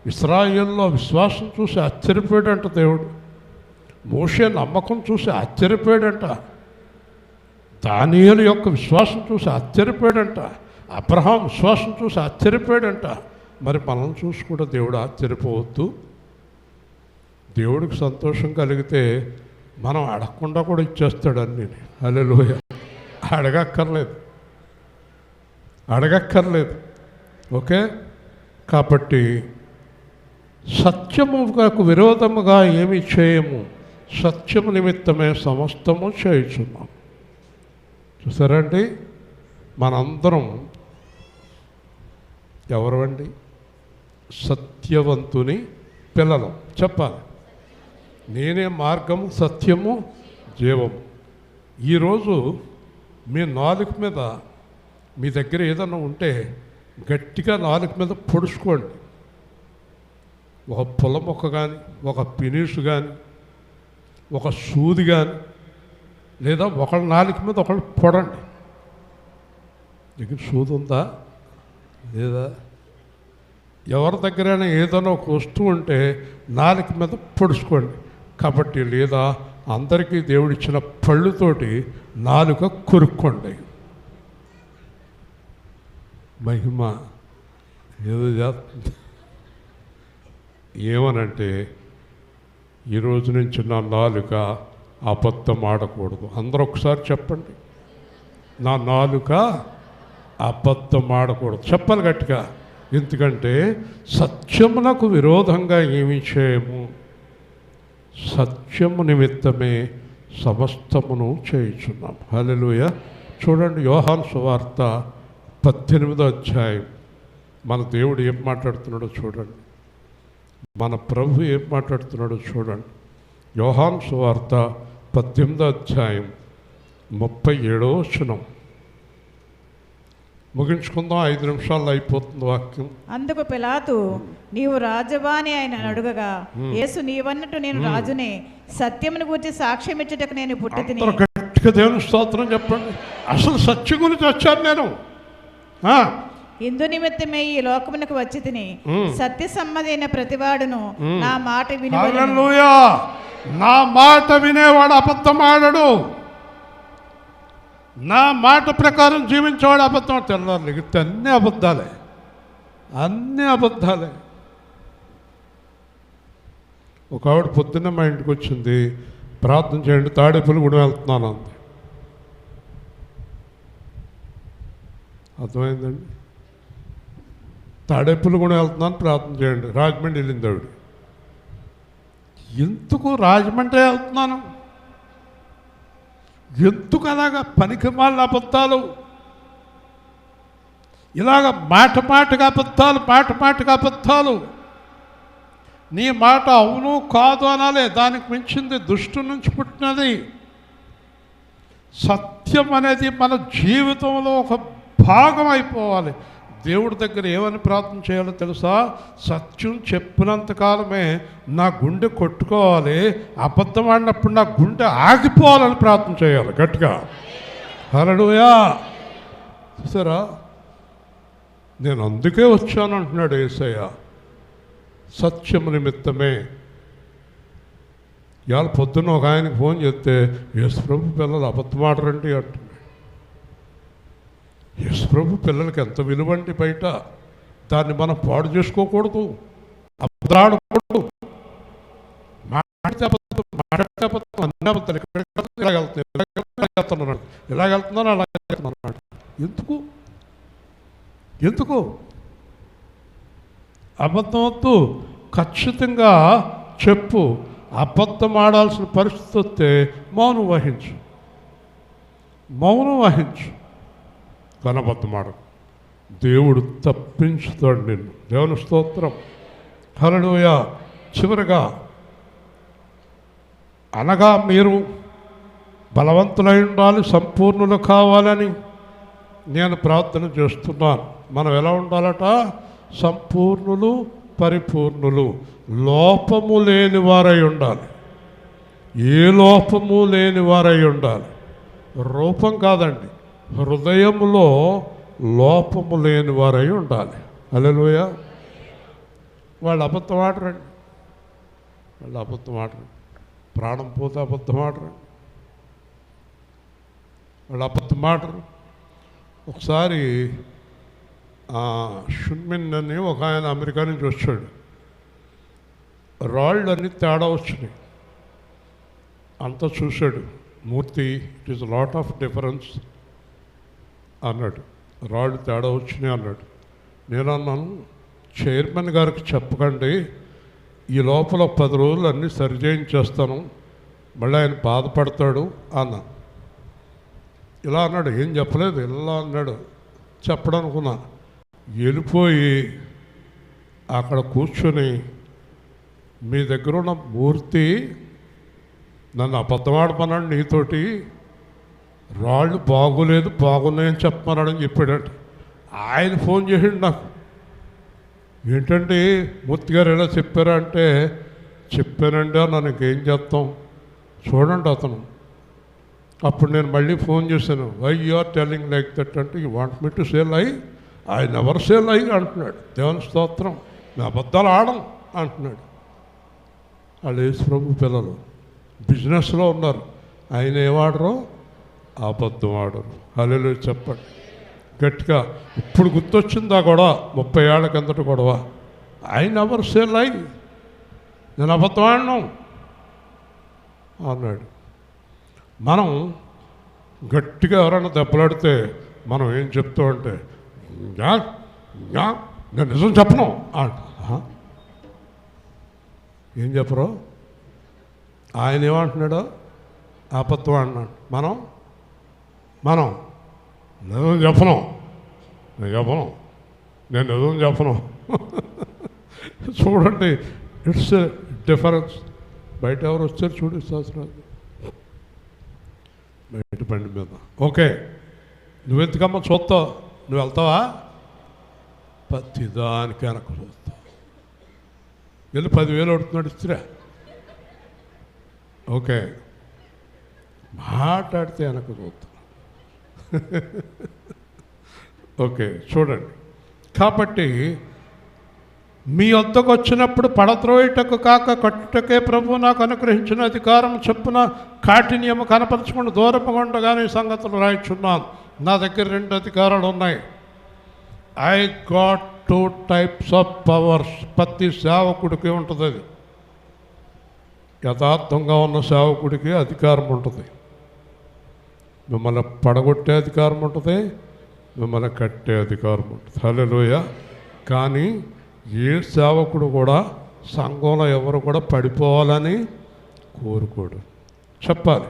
ఇశ్రాయేలులో విశ్వాసం చూసి ఆశ్చర్యపోయాడంట దేవుడు. మోషే నమ్మకం చూసి ఆశ్చర్యపోయాడంట. దానియేలు యొక్క విశ్వాసం చూసి ఆశ్చర్యపోయాడంట, అబ్రహాం విశ్వాసం చూసి ఆశ్చర్యపోయాడంట. మరి మనల్ని చూసి కూడా దేవుడు ఆశ్చర్యపోవద్దు? దేవుడికి సంతోషం కలిగితే మనం అడగకుండా కూడా ఇచ్చేస్తాడు అన్నీ. హల్లెలూయా. అడగక్కర్లేదు. ఓకే. కాబట్టి సత్యముకు విరోధముగా ఏమి చేయము, సత్యము నిమిత్తమే సమస్తము చేయుచున్నాం. చూసారండి, మనందరం ఎవరండి? సత్యవంతుని పిల్లలం. చెప్పాలి, నేనే మార్గము, సత్యము, జీవము. ఈరోజు మీ నాలుక మీద, మీ దగ్గర ఏదన్నా ఉంటే గట్టిగా నాలుక మీద పొడుచుకోండి. ఒక పుల్ల మొక్క కానీ, ఒక పినీసు కానీ, ఒక సూది కానీ, లేదా ఒకళ్ళ నాలుక మీద ఒకళ్ళు పొడండి. దగ్గర సూది ఉందా లేదా? ఎవరి దగ్గరైనా ఏదైనా ఒక వస్తువు ఉంటే నాలుక మీద పొడుచుకోండి. కాబట్టి లేదా అందరికీ దేవుడిచ్చిన పళ్ళుతోటి నాలుక కొరుక్కోండి. మహిమ ఏదో చేస్తుంది. ఏమనంటే ఈరోజు నుంచి నా నాలుక అబద్ధం ఆడకూడదు. అందరూ ఒకసారి చెప్పండి, నా నాలుక అబద్ధం ఆడకూడదు. చెప్పాలి గట్టిగా. ఎందుకంటే సత్యమునకు విరోధంగా ఏమీ చేయము, సత్యము నిమిత్తమే సమస్తమును చేయుచున్నాం. హల్లెలూయా. చూడండి, యోహాను సువార్త 18వ అధ్యాయం. మన దేవుడు ఏం మాట్లాడుతున్నాడో చూడండి, మన ప్రభు ఏం మాట్లాడుతున్నాడో చూడండి. యోహాను సువార్త 18వ అధ్యాయం 37వ వచనం. ముగించుకుందాం, 5 నిమిషాల్లో అయిపోతుంది వాక్యం. అందుకు పిలాతు, నీవు రాజువాని ఆయన అడుగగా, యేసు నీవన్నట్టు నేను రాజునే, సత్యమును గురించి సాక్ష్యం ఇచ్చుటకు నేను పుట్టితిని. గట్టిగా దేవుని స్తోత్రం చెప్పండి. అసలు సత్యం గురించి వచ్చాను నేను. ఇందు నిమిత్తమే ఈ లోకమునకు వచ్చి తిని, సత్య సమ్మదైన ప్రతివాడును నా మాట విని. హల్లెలూయా. నా మాట వినేవాడు అబద్ధం ఆడడు, నా మాట ప్రకారం జీవించేవాడు అబద్ధం. తెల్లారు అన్నీ అబద్ధాలే, అన్నీ అబద్ధాలే. ఒక ఆవిడ పొద్దున్న మా ఇంటికి వచ్చింది, ప్రార్థన చేయండి, తాడేపల్లిగూడెం వెళ్తున్నాను అంది. అర్థమైందండి? తాడేపల్లిగూడెం వెళ్తున్నాను, ప్రార్థన చేయండి. రాజమండ్రి వెళ్ళింది ఆవిడ. ఎందుకు రాజమండ్రి వెళ్తున్నాను? ఎందుకు అలాగా పనికిమాలిన అబద్ధాలు, ఇలాగ మాటగా అబద్ధాలు, మాటగా అబద్ధాలు. నీ మాట అవును కాదు అనాలే, దానికి మించింది దుష్టు నుంచి పుట్టినది. సత్యం అనేది మన జీవితంలో ఒక భాగం అయిపోవాలి. దేవుడి దగ్గర ఏమని ప్రార్థన చేయాలో తెలుసా? సత్యం చెప్పినంతకాలమే నా గుండె కొట్టుకోవాలి, అబద్ధం ఆడినప్పుడు నా గుండె ఆగిపోవాలని ప్రార్థన చేయాలి గట్టిగా. హల్లెలూయా. చూసారా, నేను అందుకే వచ్చాను అంటున్నాడు యేసయ్య, సత్యము నిమిత్తమే. ఇవాళ పొద్దున్న ఒక ఆయనకి ఫోన్ చేస్తే, యేసుప్రభు పిల్లలు అబద్ధం ఆడరండి అంటున్నాడు. యేసుప్రభు పిల్లలకి ఎంత విలువండి బయట, దాన్ని మనం పాడు చేసుకోకూడదు, అబద్ధాడకూడదు. మాట్లాడితే అబద్ధం, మాట్లాడితే అబద్ధం, అన్ని అబద్ధాలు. ఇలాగెళ్తున్నాడు, ఇలాగెళ్తున్నాను, అలాగెళ్తున్నాడు. ఎందుకు అబద్ధం వద్దు, ఖచ్చితంగా చెప్పు. అబద్ధం ఆడాల్సిన పరిస్థితి వస్తే మౌనం వహించు. కనబద్ధమాడ, దేవుడు తప్పించుతాడు నిన్ను. దేవుని స్తోత్రం. హల్లెలూయా. చివరిగా, అనగా మీరు బలవంతులై ఉండాలి, సంపూర్ణులు కావాలని నేను ప్రార్థన చేస్తున్నాను. మనం ఎలా ఉండాలట? సంపూర్ణులు, పరిపూర్ణులు, లోపము లేని వారై ఉండాలి. ఏ లోపము లేని వారై ఉండాలి. రూపం కాదండి, హృదయంలో లోపము లేని వారై ఉండాలి. హల్లెలూయా. వాళ్ళు అబద్ధం ఆడరండి, ప్రాణం పోతే అబద్ధం ఆడరండి. వాళ్ళు అబద్ధం మాటరు. ఒకసారి షున్మిన్ అని ఒక ఆయన అమెరికా నుంచి వచ్చాడు. రాళ్ళు అన్నీ తేడా వచ్చినాయి. అంతా చూశాడు. Murthy, it is lot of difference అన్నాడు. రాళ్ళు తేడా వచ్చినాయి అన్నాడు. నేను అన్నాను, చైర్మన్ గారికి చెప్పకండి, ఈ లోపల 10 రోజులు అన్నీ సరిచేయించేస్తాను, మళ్ళీ ఆయన బాధపడతాడు అన్నా. ఇలా అన్నాడు. ఏం చెప్పలేదు, ఇలా అన్నాడు. చెప్పడం అనుకున్నా. వెళ్ళిపోయి అక్కడ కూర్చొని, మీ దగ్గర ఉన్న మూర్తి నన్ను అబద్ధమాడమన్నాడు, నీతోటి రాళ్ళు బాగోలేదు బాగున్నాయని చెప్పమన్నాడని చెప్పాడట. ఆయన ఫోన్ చేసిండు నాకు. ఏంటంటే మూర్తి గారు ఎలా చెప్పారా అంటే, చెప్పానండి నన్ను ఇంకేం చేస్తాం చూడండి అతను. అప్పుడు నేను మళ్ళీ ఫోన్ చేశాను. Why you are telling like that అంటే, you want me to say lie? I never say లై అంటున్నాడు. దేవుని స్తోత్రం. నా అబద్ధాలు ఆడం అంటున్నాడు. వాళ్ళు యేసు ప్రభు పిల్లలు బిజినెస్లో ఉన్నారు. ఆయన ఏమాడరు, అబద్ధం ఆడరు. హల్లెలూయా చెప్పండి గట్టిగా. ఇప్పుడు గుర్తొచ్చింది ఆ గొడవ, 30 ఏళ్ల కిందట గొడవ. ఐ నెవర్ సే లై, నేను అబద్ధం ఆడను అన్నాడు. మనం గట్టిగా ఎవరైనా దెబ్బలాడితే మనం ఏం చెప్తామంటే, నేను నిజం చెప్పను అంట. ఏం చెప్పరు? ఆయన ఏమంటున్నాడో అబద్ధం అంటున్నాడు. మనం నిజం చెప్పను, నేను నిజం చెప్పను. చూడండి, ఇట్స్ డిఫరెన్స్. బయట ఎవరు వచ్చారు చూడు శాస్త్రాలు, బయట బండి మీద. ఓకే, నువ్వెందుకమ్మా చూస్తావు? నువ్వు వెళ్తావా? ప్రతిదానికి వెనక చూస్తావు. వెళ్ళి 10,000 అడుగుతున్నాడు ఇచ్చిరా. ఓకే, మాట్లాడితే వెనక చూస్తాను. ఓకే, చూడండి. కాబట్టి మీ వద్దకు వచ్చినప్పుడు పడద్రోయటకు కాక కట్టుటకే ప్రభు నాకు అనుగ్రహించిన అధికారం చొప్పున కాఠిన్యము కనపరచకుండా దూరముగా ఉండగానే ఈ సంగతులు రాయిచున్నాను. నా దగ్గర 2 అధికారాలు ఉన్నాయి. I got 2 types of powers. ప్రతి సేవకుడికి ఉంటుంది అది. యథార్థంగా ఉన్న సేవకుడికి అధికారం ఉంటుంది. మిమ్మల్ని పడగొట్టే అధికారం ఉంటుంది, మిమ్మల్ని కట్టే అధికారం ఉంటుంది. హల్లెలూయా. కానీ ఏ సేవకుడు కూడా సంఘంలో ఎవరు కూడా పడిపోవాలని కోరుకోడు. చెప్పాలి,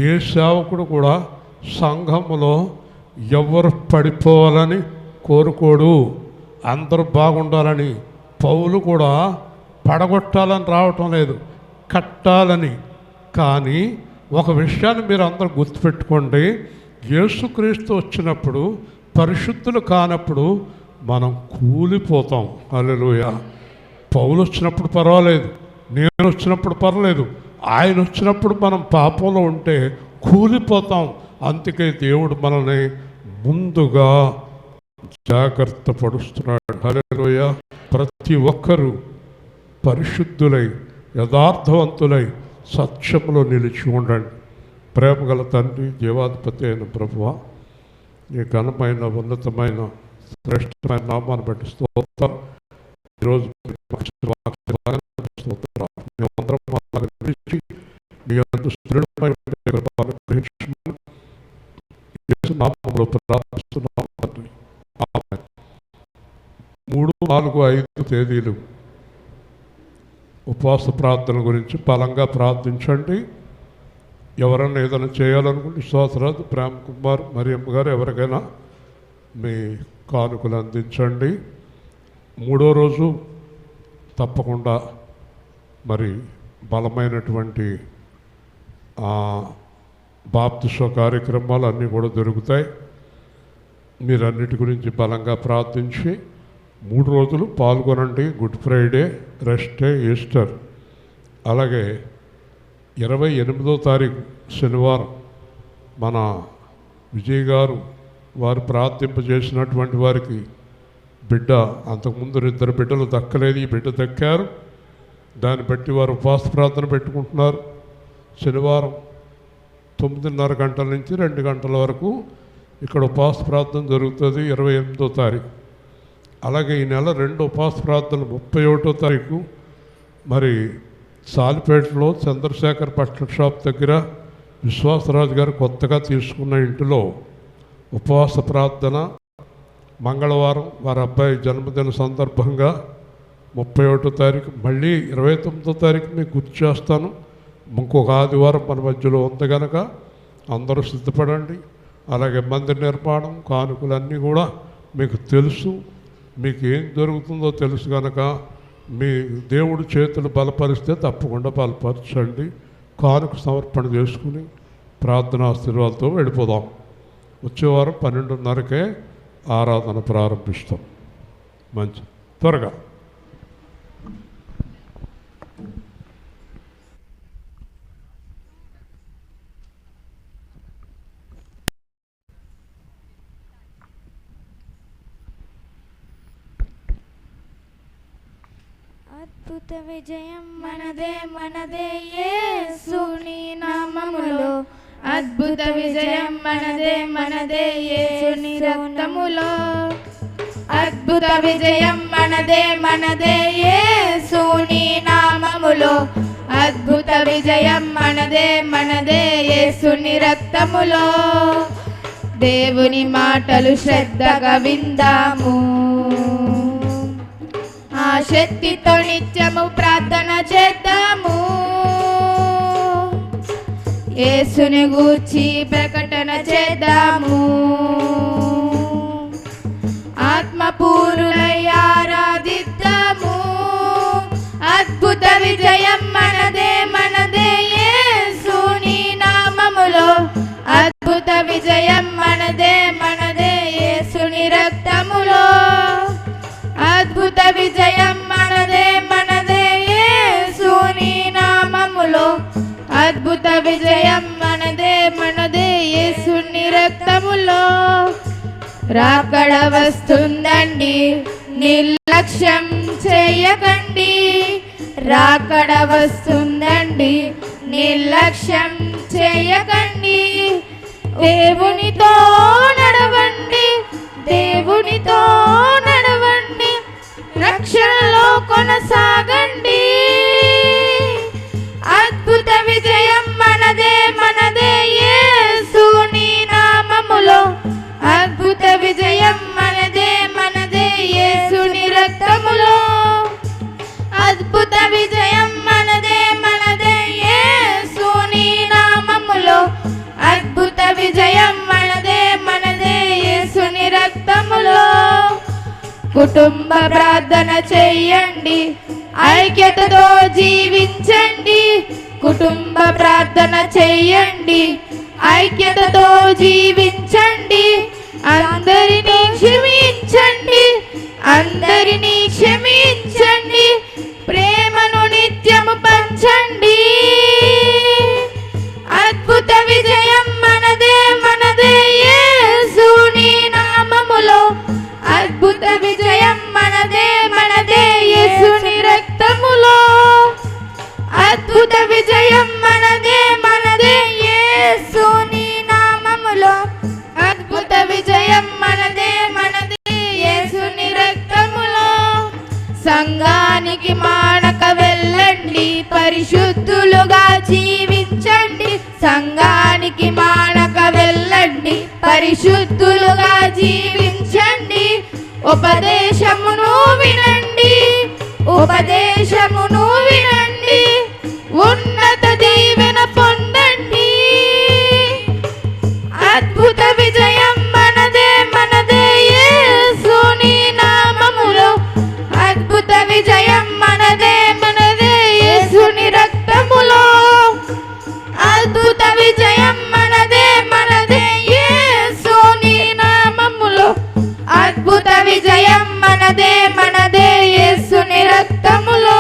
ఏ సేవకుడు కూడా సంఘములో ఎవరు పడిపోవాలని కోరుకోడు. అందరూ బాగుండాలని. పౌలు కూడా పడగొట్టాలని రావటం లేదు, కట్టాలని. కానీ ఒక విషయాన్ని మీరు అందరూ గుర్తుపెట్టుకోండి. యేసుక్రీస్తు వచ్చినప్పుడు, పరిశుద్ధులు కానప్పుడు మనం కూలిపోతాం. హల్లెలూయా. పౌలు వచ్చినప్పుడు పర్వాలేదు, నేను వచ్చినప్పుడు పర్వాలేదు, ఆయన వచ్చినప్పుడు మనం పాపంలో ఉంటే కూలిపోతాం. అందుకే దేవుడు మనల్ని ముందుగా జాగ్రత్త పరుస్తున్నాడు. హల్లెలూయా. ప్రతి ఒక్కరూ పరిశుద్ధులై యథార్థవంతులై సత్యములో నిలిచి ఉండండి. ప్రేమగల తండ్రి, జీవాధిపతి అయిన ప్రభువా, నీ ఘనమైన ఉన్నతమైన శ్రేష్టమైన నామాన్ని బట్టి స్తోత్రం. ఈరోజు నామంలో ప్రార్థిస్తున్నాం తండ్రి. 3, 4, 5 తేదీలు ఉపవాస ప్రార్థన గురించి బలంగా ప్రార్థించండి. ఎవరైనా ఏదైనా చేయాలనుకుంటే స్తోత్రాలు ప్రేమ్ కుమార్, మరియమ్మ గారు ఎవరికైనా మీ కానుకలు అందించండి. 3వ రోజు తప్పకుండా మరి బలమైనటువంటి బాప్తిస్మ కార్యక్రమాలు అన్నీ కూడా దొరుకుతాయి. మీరన్నిటి గురించి బలంగా ప్రార్థించి 3 రోజులు పాల్గొనండి. Good Friday, rest day, Easter. అలాగే 28వ తారీఖు శనివారం మన విజయ్ గారు వారు ప్రార్థింపజేసినటువంటి వారికి బిడ్డ, అంతకుముందు 2 బిడ్డలు దక్కలేదు, ఈ బిడ్డ దక్కారు. దాన్ని బట్టి వారు ఉపవాస ప్రార్థన పెట్టుకుంటున్నారు. శనివారం 9:30 గంటల నుంచి 2 గంటల వరకు ఇక్కడ ఉపవాస ప్రార్థన జరుగుతుంది 28వ తారీఖు. అలాగే ఈ నెల 2 ఉపవాస ప్రార్థనలు 31వ తారీఖు మరి సాలిపేటలో చంద్రశేఖర్ పట్ల షాప్ దగ్గర విశ్వాసరాజు గారు కొత్తగా తీసుకున్న ఇంటిలో ఉపవాస ప్రార్థన. మంగళవారం వారి అబ్బాయి జన్మదిన సందర్భంగా 31వ తారీఖు, మళ్ళీ 29వ తారీఖు మీకు గుర్తు చేస్తాను. ఇంకొక ఆదివారం మన మధ్యలో ఉంది కనుక అందరూ సిద్ధపడండి. అలాగే మందిర నిర్మాణం, కానుకలన్నీ కూడా మీకు తెలుసు, మీకు ఏం జరుగుతుందో తెలుసు కనుక మీ దేవుడి చేతులు బలపరిస్తే తప్పకుండా బలపరచండి. కానుక సమర్పణ చేసుకుని ప్రార్థనా ఆశీర్వాదాలతో వెళ్ళిపోదాం. వచ్చేవారం 12:30కే ఆరాధన ప్రారంభిస్తాం. మంచి త్వరగా అద్భుత విజయం మనదే మనదే యేసుని నామములో. అద్భుత విజయం మనదే మనదే యేసుని రక్తములో. అద్భుత విజయం మనదే మనదే యేసుని నామములో. అద్భుత విజయం మనదే మనదే యేసుని రక్తములో. దేవుని మాటలు శ్రద్ధగా విందాము, ఆ శక్తితో నిత్యము ప్రార్థన చేద్దాము. యేసుని గూర్చి ప్రకటన చేద్దాము, ఆత్మపూర్ణులై ఆరాధిద్దాము. అద్భుత విజయం మనదే మనదే యేసుని నామములో. అద్భుత విజయం మనదే మనదే యేసుని రక్తములో. అద్భుత విజయం మనదే మనదే యేసుని నామములో. అద్భుత విజయం మనదే మనదే యేసుని రక్తములో. రాకడ వస్తుందండి, నిర్లక్ష్యం చేయకండి. రాకడ వస్తుందండి, నిర్లక్ష్యం చేయకండి. దేవునితో నడవండి, దేవునితో నడవండి, రక్షణలో కొనసాగండి. అద్భుత విజయం మనదే మనదే యేసుని నామములో. అద్భుత విజయం మనదే మనదే యేసుని రక్తములో. అద్భుత విజయం మనదే మనదే యేసుని నామములో. అద్భుత విజయం మనదే మనదే యేసుని రక్తములో. కుటుంబ ప్రార్థన చెయ్యండి, ఐక్యతతో జీవించండి. కుటుంబ ప్రార్థన చెయ్యండి, ఐక్యతతో జీవించండి. అందరినీ క్షమించండి, అందరినీ క్షమించండి. ప్రేమను నిత్యము పంచండి. అద్భుత విజయం మనదే మనదే యేసుని నామములో. అద్భుత విజయం మనదే మనదే యేసుని రక్తములో. అద్భుత విజయం మనదే మనదే యేసుని నామములో. అద్భుత విజయం మనదే మనదే యేసుని రక్తములో. సంఘానికి మానక వెళ్ళండి, పరిశుద్ధులుగా జీవించండి. సంఘానికి మానక వెళ్ళండి, పరిశుద్ధులుగా జీవించండి. ఉపదేశమును వినండి, ఉపదేశమును వినండి. ఉన్నత దీవెన పొందండి. అద్భుత విజయం మనదే మనదే యేసుని నామములో. అద్భుత విజయం మనదే మనదే యేసుని రక్తములో. అద్భుత విజయం మనదే మనదే యేసుని నామములో. అద్భుత విజయం మనదే మనదే యేసుని రక్తములో.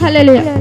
హల్లెలూయా.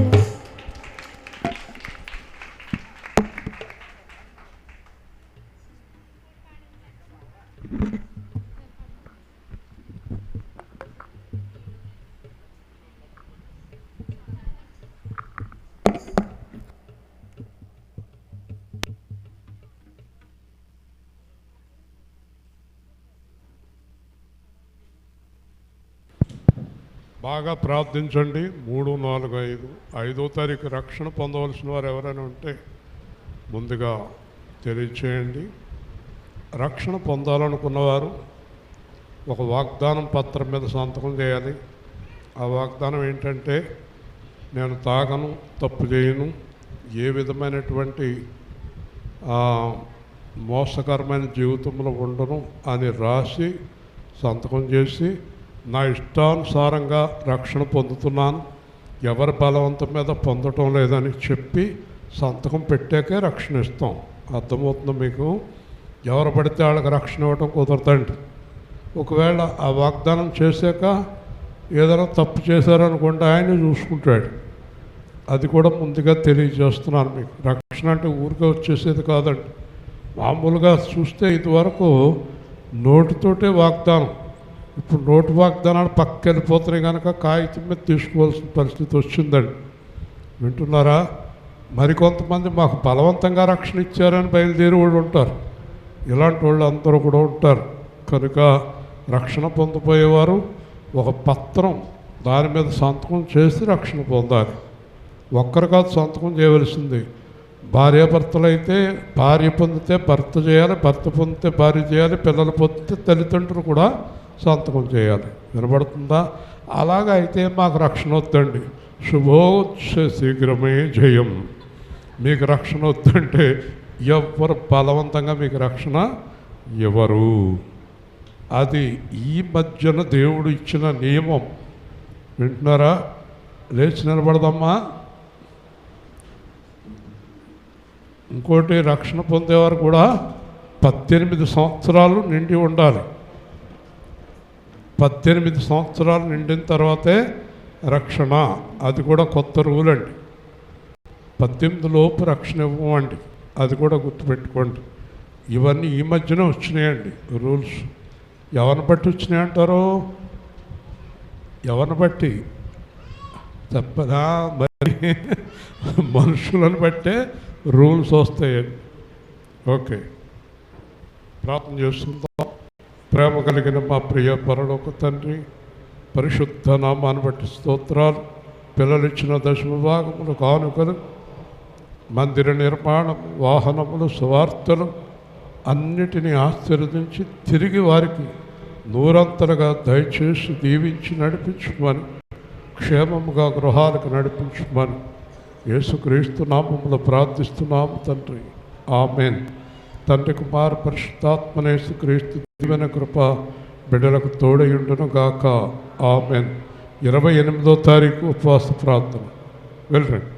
బాగా ప్రార్థించండి. 3, 4, 5 5వ తారీఖు రక్షణ పొందవలసిన వారు ఎవరైనా ఉంటే ముందుగా తెలియచేయండి. రక్షణ పొందాలనుకున్నవారు ఒక వాగ్దానం పత్రం మీద సంతకం చేయాలి. ఆ వాగ్దానం ఏంటంటే, నేను తాగను, తప్పు చేయను, ఏ విధమైనటువంటి మోసకరమైన జీవితంలో ఉండను అని రాసి సంతకం చేసి, నా ఇష్టానుసారంగా రక్షణ పొందుతున్నాను, ఎవరి బలవంతం మీద పొందటం లేదని చెప్పి సంతకం పెట్టాకే రక్షణ ఇస్తాం. అర్థమవుతుంది మీకు? ఎవరు పడితే వాళ్ళకి రక్షణ ఇవ్వటం కుదరదండి. ఒకవేళ ఆ వాగ్దానం చేశాక ఏదైనా తప్పు చేశారనుకుంటే ఆయన చూసుకుంటాడు. అది కూడా ముందుగా తెలియజేస్తున్నాను మీకు. రక్షణ అంటే ఊరికే వచ్చేసేది కాదండి. మామూలుగా చూస్తే ఇదివరకు నోటితోటే వాగ్దానం, ఇప్పుడు నోటి వాగ్దానాలు పక్కకి వెళ్ళిపోతున్నాయి కనుక కాగితం మీద తీసుకోవాల్సిన పరిస్థితి వచ్చిందండి. వింటున్నారా? మరికొంతమంది మాకు బలవంతంగా రక్షణ ఇచ్చారని బయలుదేరి వాళ్ళు ఉంటారు. ఇలాంటి వాళ్ళు అందరూ కూడా ఉంటారు. కనుక రక్షణ పొందబోయేవారు ఒక పత్రం, దాని మీద సంతకం చేసి రక్షణ పొందాలి. ఒక్కరు కాదు సంతకం చేయవలసింది. భార్యాభర్తలు అయితే భార్య పొందితే భర్త చేయాలి, భర్త పొందితే భార్య చేయాలి, పిల్లలు పొందితే తల్లిదండ్రులు కూడా సంతకం చేయాలి. వినబడుతుందా? అలాగ అయితే మాకు రక్షణ వద్దండి. శుభోచ్చ శీఘ్రమే జయం. మీకు రక్షణ వద్దంటే ఎవరు బలవంతంగా మీకు రక్షణ ఎవరు? అది ఈ మధ్యన దేవుడు ఇచ్చిన నియమం. వింటున్నారా? లేచి నిలబడదమ్మా. ఇంకోటి, రక్షణ పొందేవారు కూడా 18 సంవత్సరాలు నిండి ఉండాలి. 18 సంవత్సరాలు నిండిన తర్వాతే రక్షణ. అది కూడా కొత్త రూల్ అండి. 18 లోపు రక్షణ ఇవ్వమండి. అది కూడా గుర్తుపెట్టుకోండి. ఇవన్నీ ఈ మధ్యన వచ్చినాయండి రూల్స్. ఎవరిని బట్టి వచ్చినాయి అంటారు? ఎవరిని బట్టి చెప్పదా? మరి మనుషులను బట్టే రూల్స్ వస్తాయండి. ఓకే, ప్రార్థన చేస్తుందాం. ప్రేమ కలిగిన మా ప్రియ పరలోక తండ్రి, పరిశుద్ధ నామాన్ని బట్టి స్తోత్రాలు. పిల్లలు ఇచ్చిన దశమ భాగములు, కానుకలు, మందిర నిర్మాణం, వాహనములు, సువార్తలు అన్నిటినీ ఆశీర్వదించి తిరిగి వారికి నూరంతలుగా దయచేసి దీవించి నడిపించమని, క్షేమముగా గృహాలకు నడిపించమని యేసుక్రీస్తు నామములో ప్రార్థిస్తున్నాము తండ్రి. ఆమేన్. తండ్రి, కుమార పరిశుద్ధాత్మనే యేసుక్రీస్తు దీవెన కృప బిడ్డలకు తోడయుండును గాక. ఆమేన్. 28వ తారీఖు ఉపవాస ప్రార్థన. వెళ్ళండి.